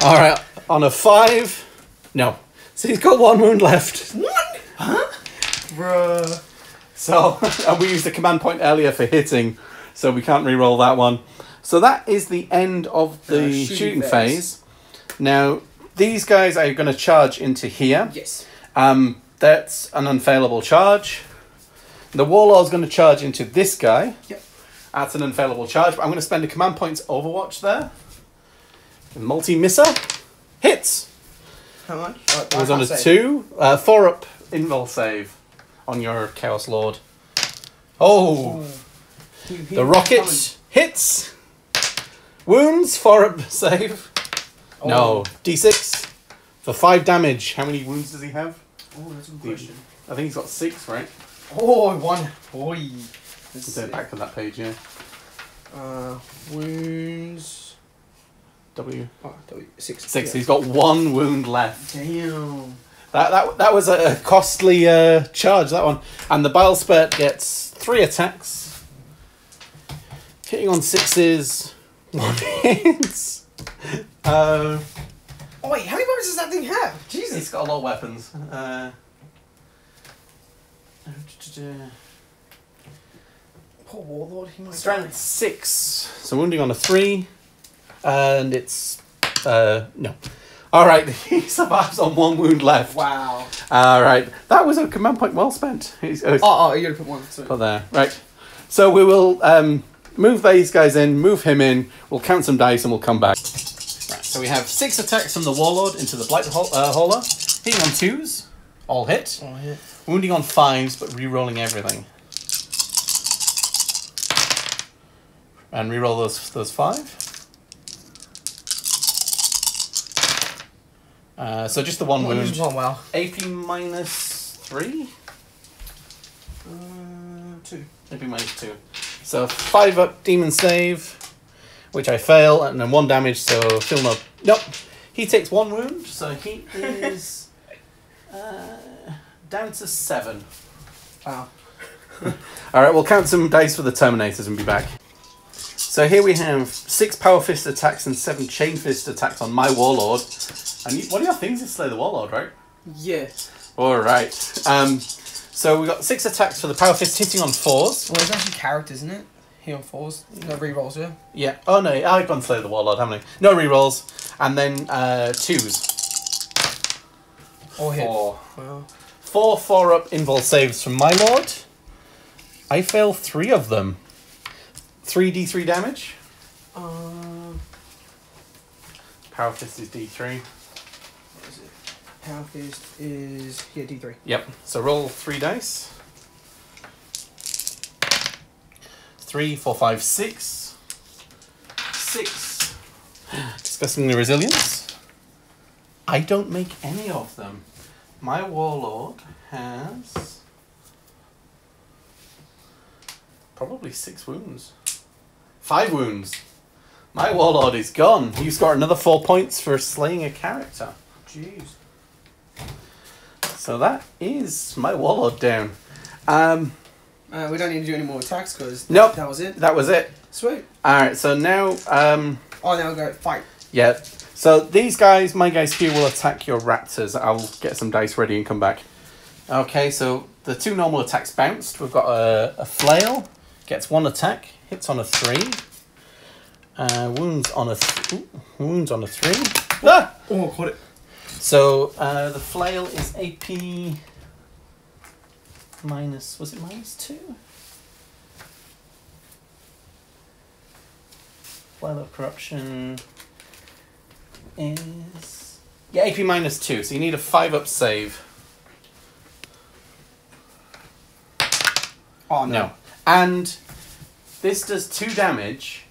Speaker 1: Alright, on a 5. No. So he's got 1 wound left.
Speaker 2: One? Huh? Bruh.
Speaker 1: So, and we used the command point earlier for hitting, so we can't re-roll that one. So that is the end of the shooting phase. Now, these guys are going to charge into here.
Speaker 2: Yes.
Speaker 1: That's an unfailable charge. The Warlord's going to charge into this guy.
Speaker 2: Yep.
Speaker 1: That's an unfailable charge, but I'm going to spend a command points Overwatch there. Multi-misser. Hits.
Speaker 2: How much?
Speaker 1: It was on a 2. 4 up invul save on your Chaos Lord. Oh! The rocket hits. Wounds. 4 up save.
Speaker 2: Oh.
Speaker 1: No. D6 for 5 damage. How many wounds does he have?
Speaker 2: Oh, that's a good question.
Speaker 1: I think he's got 6, right?
Speaker 2: Oh, 1. Oi.
Speaker 1: Let's go back to that page, yeah.
Speaker 2: Wounds.
Speaker 1: W.
Speaker 2: Oh, W. 6.
Speaker 1: 6.
Speaker 2: Yeah.
Speaker 1: He's got 1 wound left.
Speaker 2: Damn.
Speaker 1: That was a costly charge, that one. And the Bile Spurt gets 3 attacks. Hitting on 6s. 1 hits.
Speaker 2: Oh, wait, how many weapons does that thing have? Jesus.
Speaker 1: It's got a lot of weapons.
Speaker 2: Poor Warlord, he might
Speaker 1: Strength
Speaker 2: die.
Speaker 1: 6. So wounding on a 3. And it's... no. Alright, he survives on 1 wound left.
Speaker 2: Wow.
Speaker 1: Alright, that was a command point well spent.
Speaker 2: Oh, you gotta put 1.
Speaker 1: Put there. Right. So we will move these guys in, move him in, we'll count some dice and we'll come back. Right, so we have 6 attacks from the Warlord into the Blight Hauler. Hitting on 2s. All hit.
Speaker 2: All hit.
Speaker 1: Wounding on 5s, but re-rolling everything. And re-roll those 5. So just the 1 wound.
Speaker 2: Oh, wow.
Speaker 1: AP minus 3?
Speaker 2: 2.
Speaker 1: AP minus 2. So 5 up demon save, which I fail, and then 1 damage, so still no... Nope. He takes 1 wound, so he is down to 7.
Speaker 2: Wow.
Speaker 1: Alright, we'll count some dice for the Terminators and be back. So here we have 6 Power Fist attacks and 7 Chain Fist attacks on my Warlord. And one of your things is Slay the Warlord, right?
Speaker 2: Yeah.
Speaker 1: Alright. So we got 6 attacks for the Power Fist hitting on 4s.
Speaker 2: Well, it's actually characters, isn't it? He on 4s. No rerolls, yeah?
Speaker 1: Yeah. Oh no, I've gone Slay the Warlord, haven't I? No rerolls. And then 2s.
Speaker 2: Or hit.
Speaker 1: 4.
Speaker 2: Wow.
Speaker 1: 4 4-up invul saves from my Lord. I fail 3 of them. 3d3 damage. Power Fist is d3.
Speaker 2: What is it? Power Fist is... Yeah, D3.
Speaker 1: Yep. So roll 3 dice. 3, 4, 5, 6. 6. Discussing the resilience. I don't make any of them. My Warlord has probably 6 wounds. 5 wounds. My Warlord is gone. You score another 4 points for slaying a character.
Speaker 2: Jeez.
Speaker 1: So that is my Warlord down.
Speaker 2: We don't need to do any more attacks because
Speaker 1: Nope.
Speaker 2: that was it.
Speaker 1: That was it.
Speaker 2: Sweet.
Speaker 1: Alright, so now...
Speaker 2: Oh, now we go fight.
Speaker 1: yeah. So these guys, my guys here, will attack your raptors. I'll get some dice ready and come back. Okay, so the 2 normal attacks bounced. We've got a flail. Gets 1 attack. Hits on a 3. Wounds on a 3. Ah!
Speaker 2: Oh, caught it.
Speaker 1: So the flail is AP minus... Was it minus 2? Flail of Corruption is... Yeah, AP minus 2. So you need a 5-up save.
Speaker 2: Oh,
Speaker 1: No. And this does 2 damage.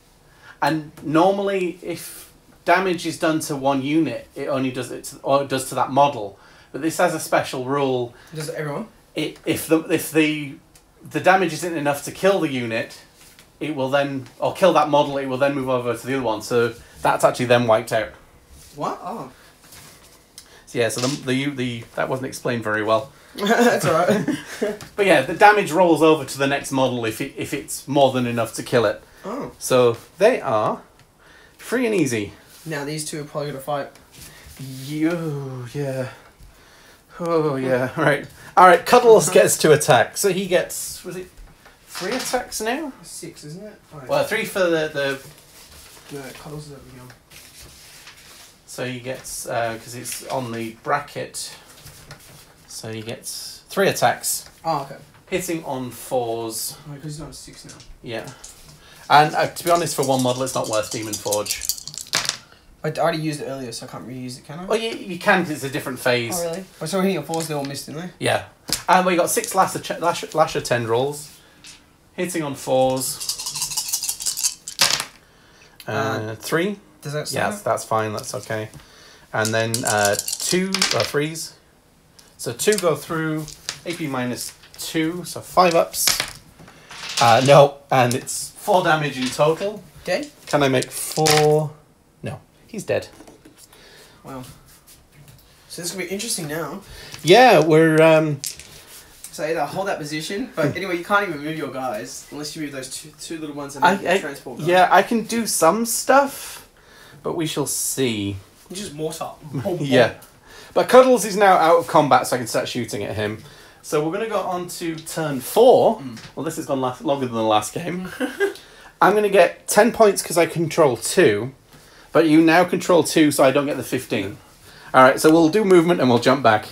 Speaker 1: And normally, if damage is done to 1 unit, it only does it to, or it does to that model. But this has a special rule.
Speaker 2: Does it everyone?
Speaker 1: If the damage isn't enough to kill the unit, it will then, or kill that model, it will then move over to the other one. So That's actually them wiped out.
Speaker 2: What? Oh.
Speaker 1: So yeah, so the that wasn't explained very well.
Speaker 2: That's alright.
Speaker 1: But yeah, the damage rolls over to the next model if it's more than enough to kill it.
Speaker 2: Oh.
Speaker 1: So they are free and easy.
Speaker 2: Now these two are probably gonna fight.
Speaker 1: Yeah. Oh yeah. Right. All right. Cuddles gets to attack. So he gets, was it 3 attacks now?
Speaker 2: 6, isn't it? Right.
Speaker 1: Well, 3 for the.
Speaker 2: No, Cuddles is over here.
Speaker 1: So he gets because it's on the bracket. So he gets 3 attacks,
Speaker 2: Oh, okay.
Speaker 1: hitting on 4s.
Speaker 2: Because he's on 6 now.
Speaker 1: Yeah. And to be honest, for one model, it's not worth Demon Forge.
Speaker 2: I already used it earlier, so I can't reuse it, can I?
Speaker 1: Well, you can because it's a different phase.
Speaker 2: Oh, really? I saw hitting on 4s, they all missed, didn't they?
Speaker 1: Yeah. And we got 6 lasher tendrils, hitting on 4s. 3.
Speaker 2: Does that
Speaker 1: Yeah,
Speaker 2: start?
Speaker 1: that's fine. That's okay. And then 2 3s. So 2 go through. AP -2, so 5 ups. No, and it's 4 damage in total.
Speaker 2: Okay.
Speaker 1: Can I make 4? No, he's dead.
Speaker 2: Wow. So this is going to be interesting now.
Speaker 1: Yeah, we're
Speaker 2: So either hold that position, but anyway, you can't even move your guys unless you move those two little ones and
Speaker 1: I
Speaker 2: then transport guys.
Speaker 1: yeah, I can do some stuff, but we shall see.
Speaker 2: You just mortar.
Speaker 1: Yeah. But Cuddles is now out of combat, so I can start shooting at him. So we're going to go on to turn 4. Well, this has gone longer than the last game. I'm going to get 10 points because I control 2. But you now control 2, so I don't get the 15. Alright, so we'll do movement and we'll jump back.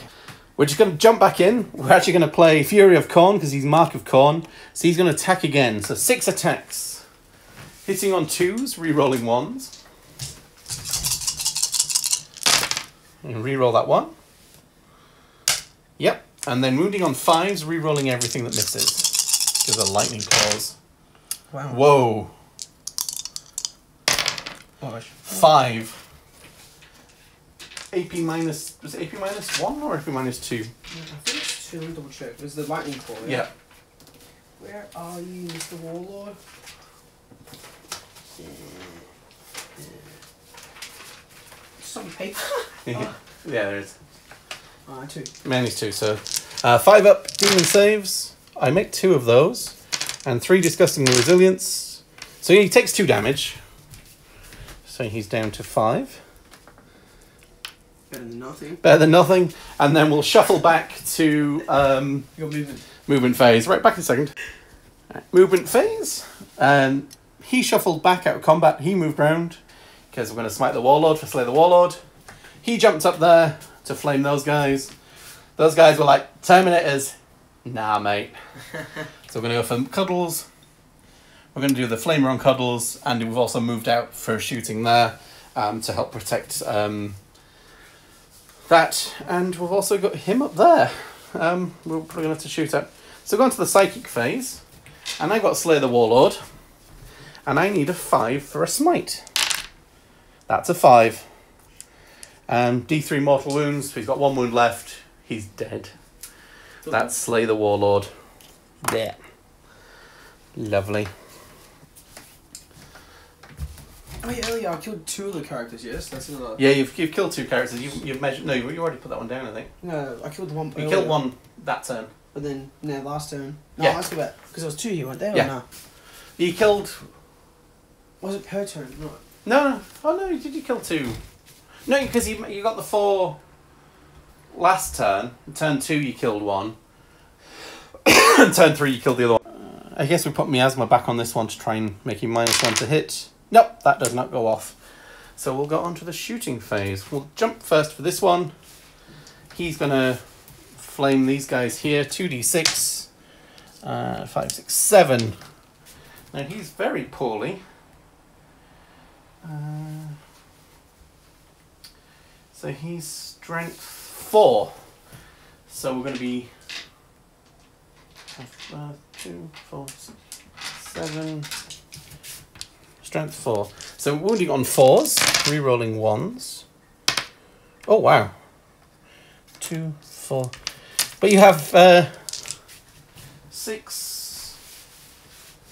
Speaker 1: We're just going to jump back in. We're actually going to play Fury of Khorne because he's Mark of Khorne. So he's going to attack again. So 6 attacks. Hitting on 2s, re-rolling 1s. And re-roll that 1. Yep. And then wounding on 5s, re-rolling everything that misses. Because of lightning claws.
Speaker 2: Wow.
Speaker 1: Whoa.
Speaker 2: Gosh.
Speaker 1: 5. AP minus... Was it AP -1 or AP -2?
Speaker 2: I think it's 2. Let me double check. It was the lightning claw, right?
Speaker 1: Yeah.
Speaker 2: Where are you, Mr. Warlord? Some paper.
Speaker 1: Yeah, there is.
Speaker 2: 2.
Speaker 1: Manny's 2, so... 5 up, demon saves. I make 2 of those. And 3 disgusting resilience. So he takes 2 damage. So he's down to 5.
Speaker 2: Better than nothing.
Speaker 1: Better than nothing. And then we'll shuffle back to
Speaker 2: Your movement.
Speaker 1: movement phase. Right, back in a second. Movement phase. And he shuffled back out of combat. He moved round. Because we're going to smite the Warlord for Slay the Warlord. He jumped up there to flame those guys. Those guys were like, Terminators. Nah, mate. So we're going to go for Cuddles. We're going to do the Flamer on Cuddles. And we've also moved out for shooting there to help protect that. And we've also got him up there. We're probably going to have to shoot at. So go on to the Psychic phase. And I've got Slay the Warlord. And I need a 5 for a Smite. That's a 5. D3 mortal wounds. He's got 1 wound left. He's dead. That's Slay the Warlord. There. Lovely.
Speaker 2: Oh yeah, earlier I killed 2 of the characters, yes? That's another...
Speaker 1: Yeah, you've killed 2 characters. You've measured... No, you already put that one down, I think.
Speaker 2: No, I killed the one
Speaker 1: You
Speaker 2: earlier.
Speaker 1: killed 1 that turn.
Speaker 2: But then, no, last turn. No,
Speaker 1: Yeah.
Speaker 2: let's go back. Because there was 2 here, weren't there?
Speaker 1: Yeah.
Speaker 2: Or no?
Speaker 1: You killed...
Speaker 2: Was it per turn? No.
Speaker 1: No. Oh, no, did you kill 2? No, because you got the 4 last turn. Turn 2, you killed 1. And turn 3, you killed the other one. I guess we put Miasma back on this one to try and make him -1 to hit. Nope, that does not go off. So we'll go on to the shooting phase. We'll jump first for this one. He's going to flame these guys here. 2d6. 5, 6, 7. Now he's very poorly. So he's strength 4. So we're going to be 2, 4, 6, 7. Strength 4. So wounding on 4s, re-rolling 1s. Oh wow. 2, 4. But you have 6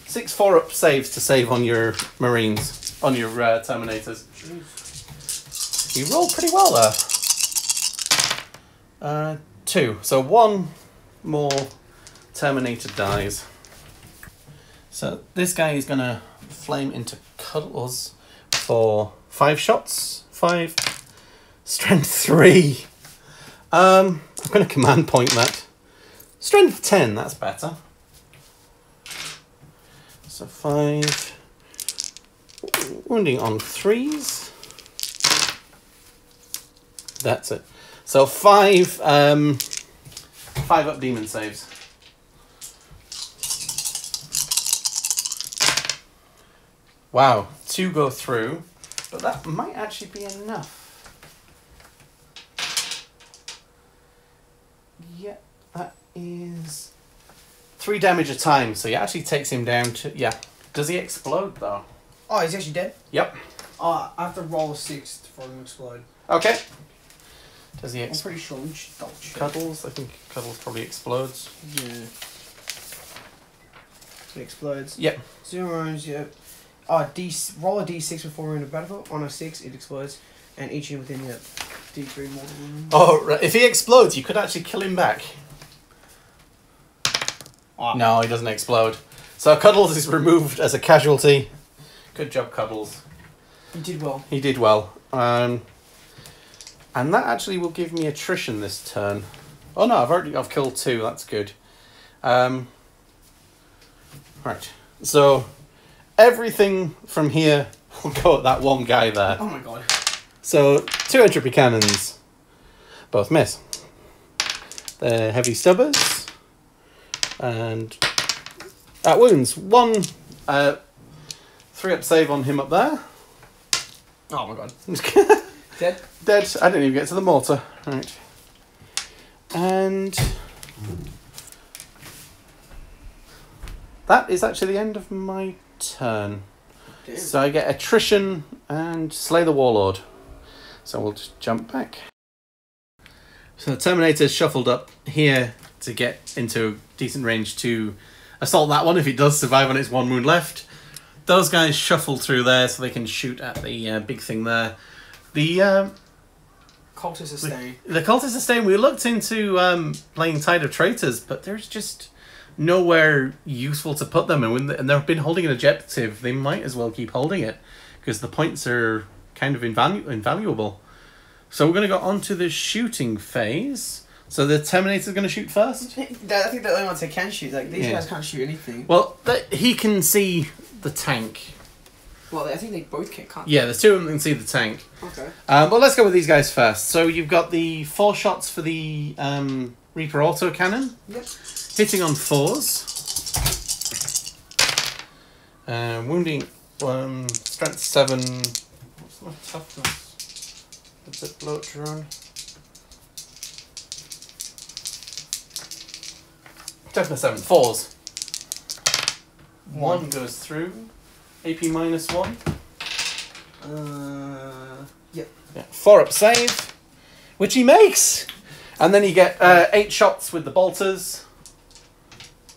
Speaker 1: 4-up saves to save on your Marines, on your Terminators.
Speaker 2: Jeez.
Speaker 1: You rolled pretty well there. 2. So 1 more Terminator dies. So this guy is gonna flame into Cuddles for 5 shots. 5. Strength 3. I'm gonna command point that. Strength 10, that's better. So 5. Wounding on 3s. That's it. So 5 5 up demon saves. Wow, 2 go through, but that might actually be enough. Yeah, that is 3 damage a time, so he actually takes him down to... Yeah. Does he explode, though?
Speaker 2: Oh, he's actually dead?
Speaker 1: Yep.
Speaker 2: I have to roll a 6 for him to explode.
Speaker 1: Okay. Does he
Speaker 2: I'm pretty sure we should double check.
Speaker 1: Cuddles? I think Cuddles probably explodes.
Speaker 2: Yeah. It explodes.
Speaker 1: Yep.
Speaker 2: 0 rounds, yeah. Roll a d6 before we're in the battlefield. On a 6, it explodes. And each unit within the d3 more than...
Speaker 1: Oh, right. If he explodes, you could actually kill him back.
Speaker 2: Oh.
Speaker 1: No, he doesn't explode. So Cuddles is removed as a casualty. Good job, Cuddles.
Speaker 2: You did well.
Speaker 1: He did well. And that actually will give me attrition this turn. Oh no, I've killed 2. That's good. Right. So everything from here will go at that one guy there.
Speaker 2: Oh my god.
Speaker 1: So 2 entropy cannons, both miss. They're heavy stubbers, and wounds 1, 3 up save on him up there.
Speaker 2: Oh my god. Dead?
Speaker 1: Dead. I didn't even get to the mortar. Right. And that is actually the end of my turn.
Speaker 2: Damn.
Speaker 1: So I get attrition and slay the warlord. So we'll just jump back. So the Terminator's shuffled up here to get into decent range to assault that one if it does survive on its 1 wound left. Those guys shuffle through there so they can shoot at the big thing there. The
Speaker 2: Cultists are staying.
Speaker 1: The cultists are staying. We looked into playing Tide of Traitors, but there's just nowhere useful to put them. And and they've been holding an objective, they might as well keep holding it because the points are kind of invaluable. So we're going to go on to the shooting phase. So the Terminator's going to shoot first?
Speaker 2: I think they're the only ones that can shoot. Like, these guys can't shoot anything.
Speaker 1: Well, he can see the tank.
Speaker 2: Well, I think they both can't.
Speaker 1: Yeah, there's 2 of them that can see the tank.
Speaker 2: Okay.
Speaker 1: But let's go with these guys first. So you've got the 4 shots for the Reaper autocannon.
Speaker 2: Yep.
Speaker 1: Hitting on 4s. Wounding strength 7. What's my toughness? What's it blow it around? Toughness 7. 4s. 1 goes through. AP -1.
Speaker 2: Yep.
Speaker 1: Yeah. 4 up save, which he makes, and then you get 8 shots with the bolters.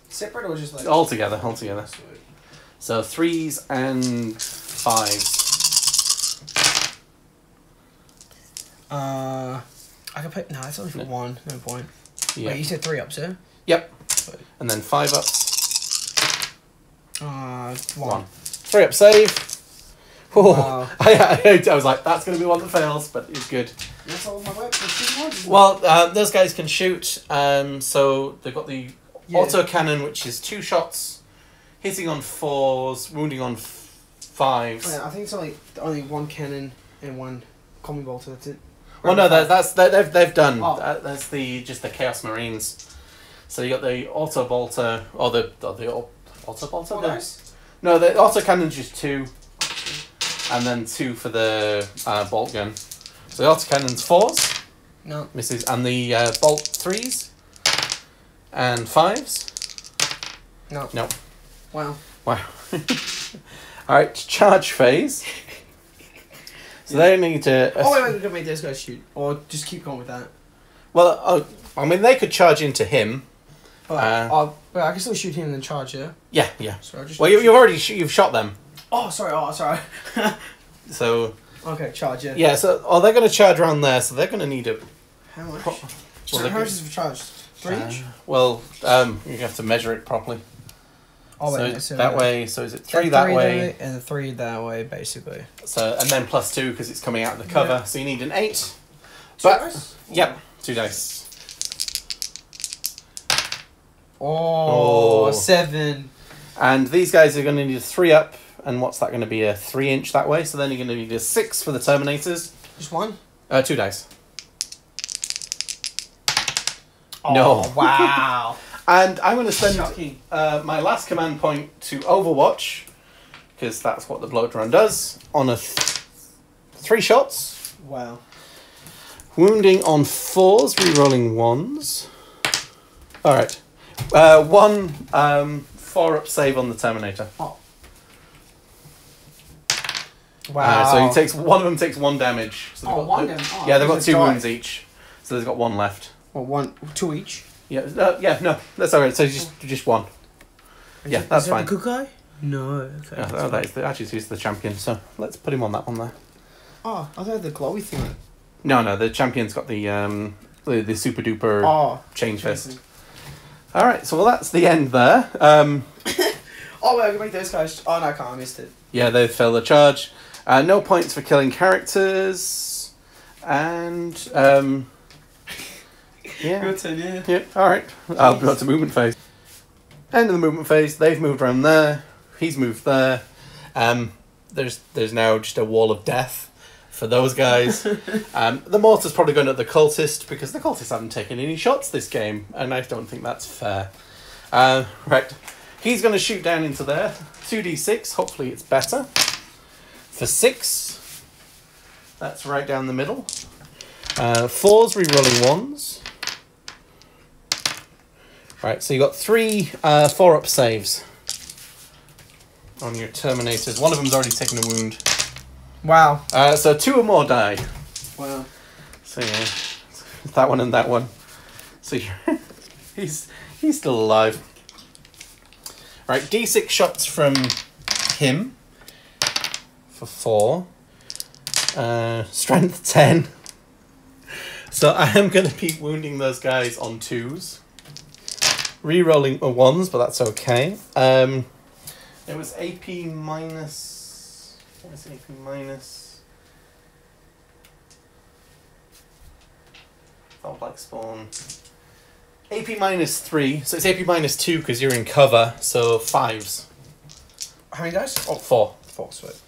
Speaker 2: Separate or just like...
Speaker 1: All together. So 3s and 5s.
Speaker 2: I can put... No, it's only for 1. No point.
Speaker 1: Yeah.
Speaker 2: Wait, you said 3 ups, yeah?
Speaker 1: Yep. And then 5 ups.
Speaker 2: 1.
Speaker 1: 3 up save. Oh,
Speaker 2: Wow.
Speaker 1: I was like, that's going to be one that fails, but it's good.
Speaker 2: That's all my weapons.
Speaker 1: Well, those guys can shoot. So they've got the autocannon, which is 2 shots, hitting on 4s, wounding on 5s.
Speaker 2: Yeah, I think it's only 1 cannon and 1 combi bolter. That's it.
Speaker 1: Well, no, they've done.
Speaker 2: Oh.
Speaker 1: That's just the Chaos Marines. So you got the auto bolter or the auto bolter. No, the autocannon's just 2, and then 2 for the bolt gun. So the autocannon's 4s.
Speaker 2: No.
Speaker 1: Misses, and the bolt 3s and 5s.
Speaker 2: No.
Speaker 1: No.
Speaker 2: Wow.
Speaker 1: All right, charge phase. So they need to.
Speaker 2: Wait, make those guys shoot, or just keep going with that.
Speaker 1: Well, I mean, they could charge into him.
Speaker 2: But I can still shoot him and then charge, yeah?
Speaker 1: Yeah.
Speaker 2: Sorry,
Speaker 1: Well, you've already you've shot them.
Speaker 2: Oh, sorry.
Speaker 1: So
Speaker 2: Okay, charge, yeah.
Speaker 1: Yeah, so they're going to charge around there, so they're going to need a...
Speaker 2: How much?
Speaker 1: Well,
Speaker 2: how much is it for charge? 3 each?
Speaker 1: Well, you have to measure it properly.
Speaker 2: Oh, wait,
Speaker 1: so
Speaker 2: so
Speaker 1: that way, so is it 3 that way?
Speaker 2: And 3 that way, basically.
Speaker 1: So, and then plus 2 because it's coming out of the cover,
Speaker 2: Yeah.
Speaker 1: so you need an 8.
Speaker 2: 2 dice?
Speaker 1: Yep, 2 dice.
Speaker 2: Oh, 7.
Speaker 1: And these guys are going to need a 3 up, and what's that going to be? A 3 inch that way, so then you're going to need a 6 for the Terminators.
Speaker 2: Just 1?
Speaker 1: 2 dice.
Speaker 2: Oh,
Speaker 1: no.
Speaker 2: Wow.
Speaker 1: And I'm going to spend
Speaker 2: Shocking.
Speaker 1: my last command point to Overwatch, because that's what the blow drone does, on a 3 shots.
Speaker 2: Wow.
Speaker 1: Wounding on 4s, rerolling 1s. Alright. 1 4-up save on the Terminator.
Speaker 2: Oh. Wow.
Speaker 1: So he takes one of them takes 1 damage. So they've got,
Speaker 2: 1 damage. Oh,
Speaker 1: yeah, they've got
Speaker 2: there's
Speaker 1: 2
Speaker 2: a die.
Speaker 1: wounds each. So they've got 1 left.
Speaker 2: Well, 2 each?
Speaker 1: Yeah, no, that's alright. So just 1. Yeah, that's fine.
Speaker 2: Is that the good guy? No. Okay.
Speaker 1: That is actually he's the champion. So let's put him on that one there.
Speaker 2: Oh, I thought the glowy thing.
Speaker 1: No, the champion's got the super duper change fist. All right, so that's the end there.
Speaker 2: Oh wait, I can make those guys. Oh no, I can't. I missed it.
Speaker 1: Yeah, they fail the charge. No points for killing characters, and yeah.
Speaker 2: Your turn, yeah.
Speaker 1: Yeah. All right. I'll go to movement phase. End of the movement phase. They've moved around there. He's moved there. There's now just a wall of death for those guys. The mortar's probably going at the cultist because the cultists haven't taken any shots this game, and I don't think that's fair. Right, he's going to shoot down into there. 2d6. Hopefully it's better. For 6, that's right down the middle. 4s, rerolling 1s. Right, so you got 3 4-up saves on your Terminators. One of them's already taken a wound.
Speaker 2: Wow.
Speaker 1: So 2 or more die.
Speaker 2: Wow.
Speaker 1: So yeah, that one and that one. So he's still alive. Right, d6 shots from him for 4. Strength 10. So I am going to be wounding those guys on 2s. Rerolling 1s, but that's okay. It was AP minus... What is AP minus? Felt like spawn. AP minus 3, so it's AP minus 2 because you're in cover, so 5s.
Speaker 2: How many dice?
Speaker 1: Oh, 4.
Speaker 2: 4, sweet.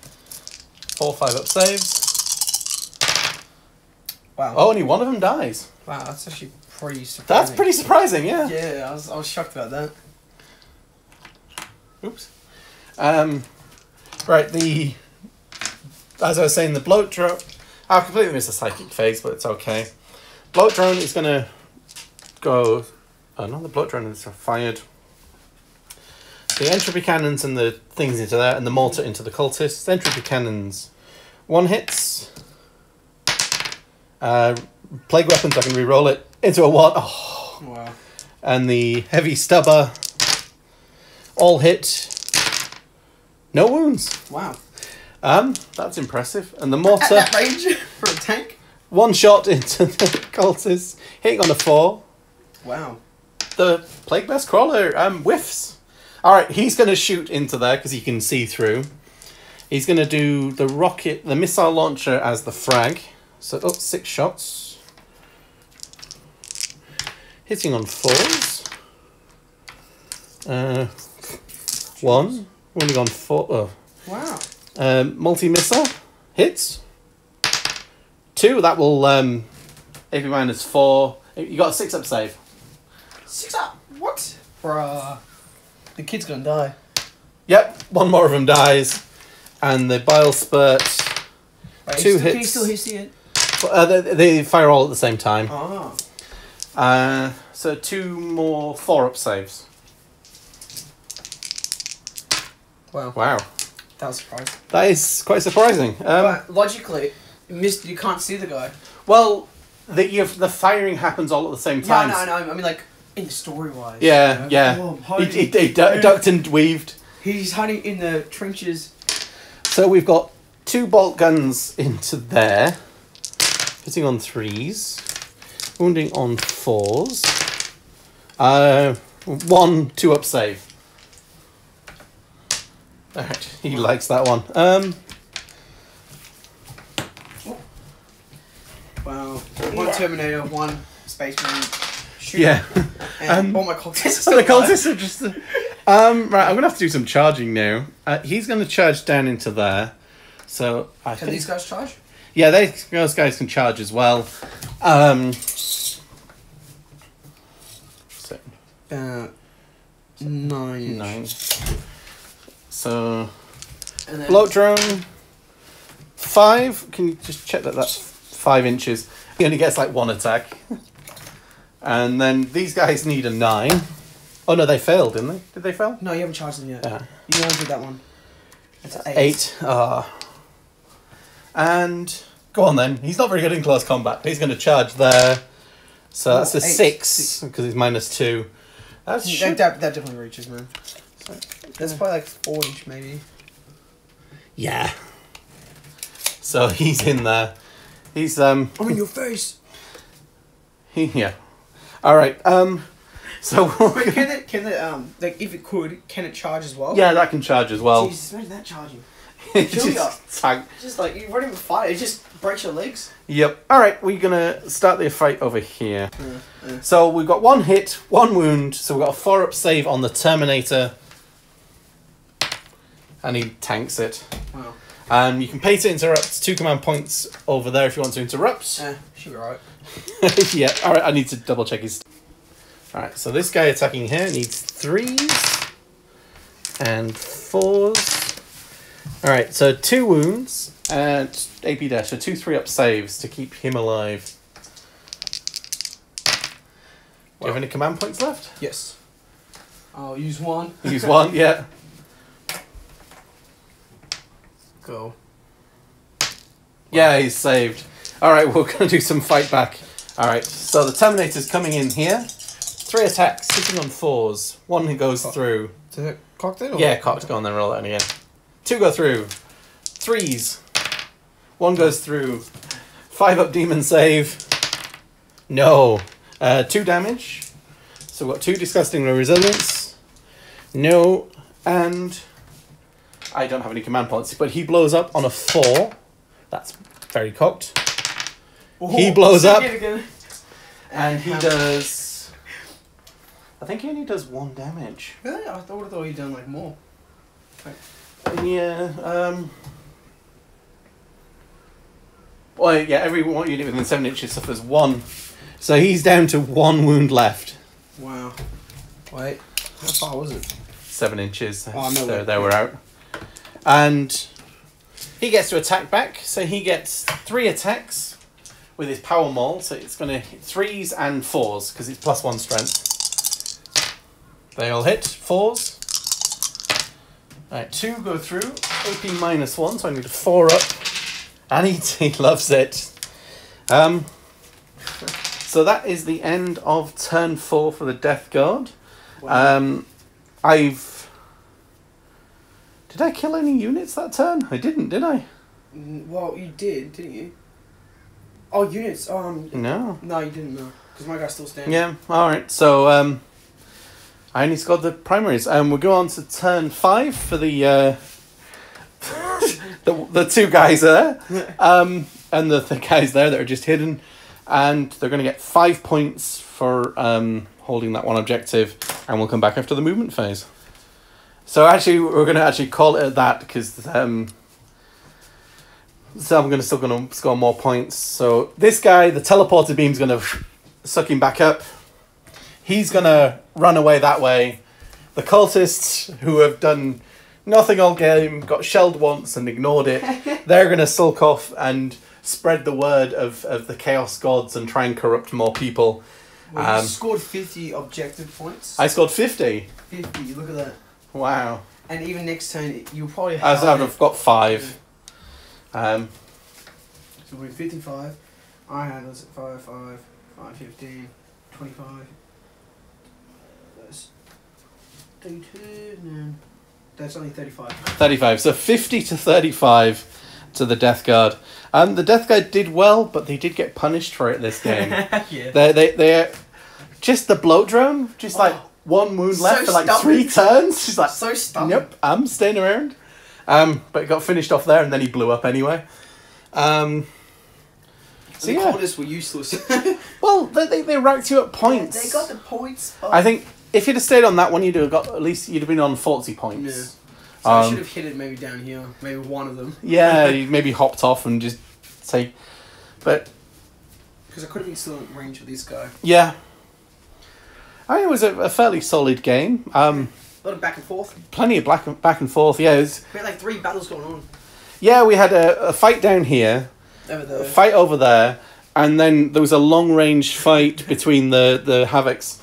Speaker 1: 4 5-up saves.
Speaker 2: Wow.
Speaker 1: Oh, only one of them dies.
Speaker 2: Wow, that's actually pretty surprising.
Speaker 1: That's pretty surprising, yeah.
Speaker 2: Yeah, I was shocked about that.
Speaker 1: Oops. Right, as I was saying, the bloat drone... I've completely missed the psychic phase, but it's okay. Bloat drone is going to go... Oh, no, the bloat drone is fired. The entropy cannons and the things into there, and the mortar into the cultists. Entropy cannons, 1 hits. Plague weapons, I can re-roll it into a 1. Oh.
Speaker 2: Wow.
Speaker 1: And the heavy stubber, all hit. No wounds.
Speaker 2: Wow.
Speaker 1: That's impressive. And the mortar,
Speaker 2: At that range for a tank?
Speaker 1: 1 shot into the cultists, hitting on a 4.
Speaker 2: Wow.
Speaker 1: The Plague Best Crawler whiffs. Alright, he's going to shoot into there because he can see through. He's going to do the missile launcher as the frag. So, 6 shots. Hitting on 4s. 1. Wounding on 4. Oh.
Speaker 2: Wow.
Speaker 1: Multi-missile. Hits. 2, that will AP minus 4. You got a 6-up save.
Speaker 2: 6 up? What? Bruh. The kid's gonna die.
Speaker 1: Yep, 1 more of them dies. And the bile spurt.
Speaker 2: Wait,
Speaker 1: 2 hits.
Speaker 2: Can you still see it?
Speaker 1: They fire all at the same time.
Speaker 2: Oh.
Speaker 1: So 2 more 4-up saves.
Speaker 2: Wow.
Speaker 1: Wow.
Speaker 2: That was surprising.
Speaker 1: That is quite surprising.
Speaker 2: But logically, you can't see the guy.
Speaker 1: Well, the firing happens all at the same time.
Speaker 2: No. I mean, like, in the story-wise.
Speaker 1: Yeah,
Speaker 2: you know?
Speaker 1: yeah.
Speaker 2: Oh,
Speaker 1: He ducked and weaved.
Speaker 2: He's hiding in the trenches.
Speaker 1: So we've got 2 bolt guns into there. Hitting on 3s. Wounding on 4s. 1 2-up save. Alright, he likes that one.
Speaker 2: Wow. 1 Terminator, 1 Spaceman. Shooter.
Speaker 1: Yeah.
Speaker 2: And all my cultists.
Speaker 1: So the cultists are just... right, I'm going to have to do some charging now. He's going to charge down into there. So I
Speaker 2: Can these guys charge?
Speaker 1: Yeah, those guys can charge as well. So 9. So
Speaker 2: And then,
Speaker 1: float drone 5. Can you just check that that's 5 inches? He only gets like 1 attack. And then these guys need a 9. Oh no, they failed, didn't they? Did they fail?
Speaker 2: no, you haven't charged them yet.
Speaker 1: Yeah.
Speaker 2: You only did that one. That's 8.
Speaker 1: 8. And go on then. He's not very good in close combat. He's going to charge there. So that's a 6 because he's -2.
Speaker 2: That definitely reaches, man.
Speaker 1: So,
Speaker 2: That's probably like 4 inch, maybe.
Speaker 1: yeah. So he's in there. He's
Speaker 2: On your face.
Speaker 1: yeah. All right. So
Speaker 2: Wait, can it like if it could, can it charge as well?
Speaker 1: yeah, that can charge as well.
Speaker 2: Jesus, imagine that charging.
Speaker 1: It's
Speaker 2: Kill you.
Speaker 1: just tank.
Speaker 2: Just like you won't even fight. It just breaks your legs.
Speaker 1: Yep. All right, we're gonna start the fight over here. So we've got 1 hit, 1 wound. So we've got a 4-up save on the Terminator, and he tanks it.
Speaker 2: Wow.
Speaker 1: You can pay to interrupt. 2 command points over there if you want to interrupt.
Speaker 2: Should be right.
Speaker 1: Yeah. All right. I need to double check his. All right. So this guy attacking here needs 3s and 4s. All right. So 2 wounds and AP dash. So 2 3-up saves to keep him alive. Do you have any command points left?
Speaker 2: Yes. I'll use 1.
Speaker 1: Use 1. Yeah.
Speaker 2: Go.
Speaker 1: Yeah, he's saved. All right, we're going to do some fight back. All right, so the Terminator's coming in here. 3 attacks, hitting on 4s. 1 who goes through.
Speaker 2: Is it cocked it? Or?
Speaker 1: Yeah, cocked. Go on then, roll that again. 2 go through. 3s. 1 goes through. 5-up demon save. No. 2 damage. So we've got 2 disgusting resilience. No. And I don't have any command points, but he blows up on a 4. That's very cocked.
Speaker 2: Oh,
Speaker 1: He blows up.
Speaker 2: Again.
Speaker 1: And he does... I think he only does 1 damage.
Speaker 2: Really? I thought he'd done like more.
Speaker 1: Yeah, well, yeah, every one unit within 7 inches suffers 1. So he's down to 1 wound left.
Speaker 2: Wow. Wait, how far was it?
Speaker 1: 7 inches.
Speaker 2: Oh, no way.
Speaker 1: There we're out. And he gets to attack back. So he gets 3 attacks with his power maul. So it's going to hit 3s and 4s because it's +1 strength. They all hit. 4s. Alright, 2 go through. AP -1, so I need a 4 up. And he loves it. So that is the end of turn 4 for the Death Guard.
Speaker 2: Wow.
Speaker 1: Did I kill any units that turn? I didn't, did I?
Speaker 2: Well, you did, didn't you? Oh, units.
Speaker 1: No.
Speaker 2: No, you didn't. No, because my guy's still standing.
Speaker 1: Yeah. All right. So I only scored the primaries. We'll go on to turn 5 for the the 2 guys there, and the guys there that are just hidden, and they're going to get 5 points for holding that 1 objective, and we'll come back after the movement phase. So actually, we're going to call it at that because so I'm still going to score more points. So this guy, the teleporter beam's going to suck him back up. He's going to run away that way. The cultists who have done nothing all game, got shelled once and ignored it, they're going to sulk off and spread the word of the Chaos Gods and try and corrupt more people.
Speaker 2: Well, you scored 50 objective points.
Speaker 1: I scored 50.
Speaker 2: 50, look at that.
Speaker 1: Wow.
Speaker 2: And even next turn, you'll probably have...
Speaker 1: I've got 5.
Speaker 2: So we're 55. I had, was it 5, 5, 5, 15, 25. That's 32, no. That's only 35.
Speaker 1: 35. So 50 to 35 to the Death Guard. The Death Guard did well, but they did get punished for it this game.
Speaker 2: Yeah.
Speaker 1: They just the bloat drone, just like one wound left for like
Speaker 2: stubborn.
Speaker 1: 3 turns. She's like,
Speaker 2: So stubborn.
Speaker 1: Yep, I'm staying around. But it got finished off there, and then he blew up anyway. So
Speaker 2: the
Speaker 1: yeah.
Speaker 2: corners were useless.
Speaker 1: Well, they ranked you at points.
Speaker 2: They got the points. But...
Speaker 1: I think if you'd have stayed on that one, you'd have got at least you'd have been on 40 points.
Speaker 2: Yeah. So I should have hit it maybe down here, maybe one of them.
Speaker 1: Yeah, you maybe hopped off and just say, but
Speaker 2: because I could have been still in range of this guy.
Speaker 1: Yeah, I mean, it was a fairly solid game.
Speaker 2: A lot of back and forth.
Speaker 1: Plenty of back and forth. Yeah,
Speaker 2: We had like 3 battles going on.
Speaker 1: Yeah, we had a fight down here,
Speaker 2: Over there.
Speaker 1: a fight over there, and then there was a long range fight between the Havocs.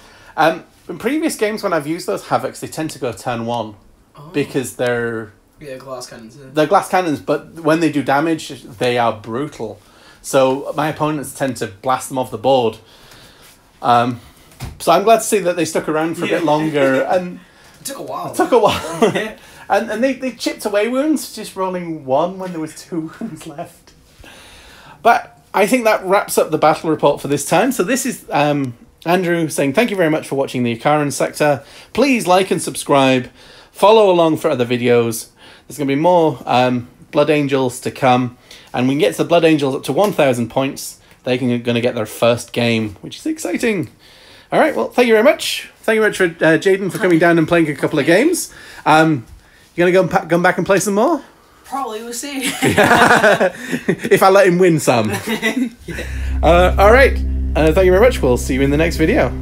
Speaker 1: In previous games, when I've used those Havocs, they tend to go turn 1 because they're
Speaker 2: glass cannons. Yeah.
Speaker 1: they're glass cannons, but when they do damage, they are brutal. So my opponents tend to blast them off the board. So I'm glad to see that they stuck around for a bit longer, and
Speaker 2: It took a while.
Speaker 1: Yeah. And they chipped away wounds, just rolling 1 when there was 2 wounds left. But I think that wraps up the battle report for this time. So this is Andrew saying thank you very much for watching the Icaran sector. Please like and subscribe. Follow along for other videos. There's going to be more Blood Angels to come. And we can get to the Blood Angels up to 1,000 points. They're going to get their first game, which is exciting. All right, well, thank you very much. Thank you very much for Jayden for coming down and playing a couple of games. You going to go back and play some more?
Speaker 2: Probably, we'll see.
Speaker 1: If I let him win some.
Speaker 2: Yeah.
Speaker 1: All right. Thank you very much. We'll see you in the next video.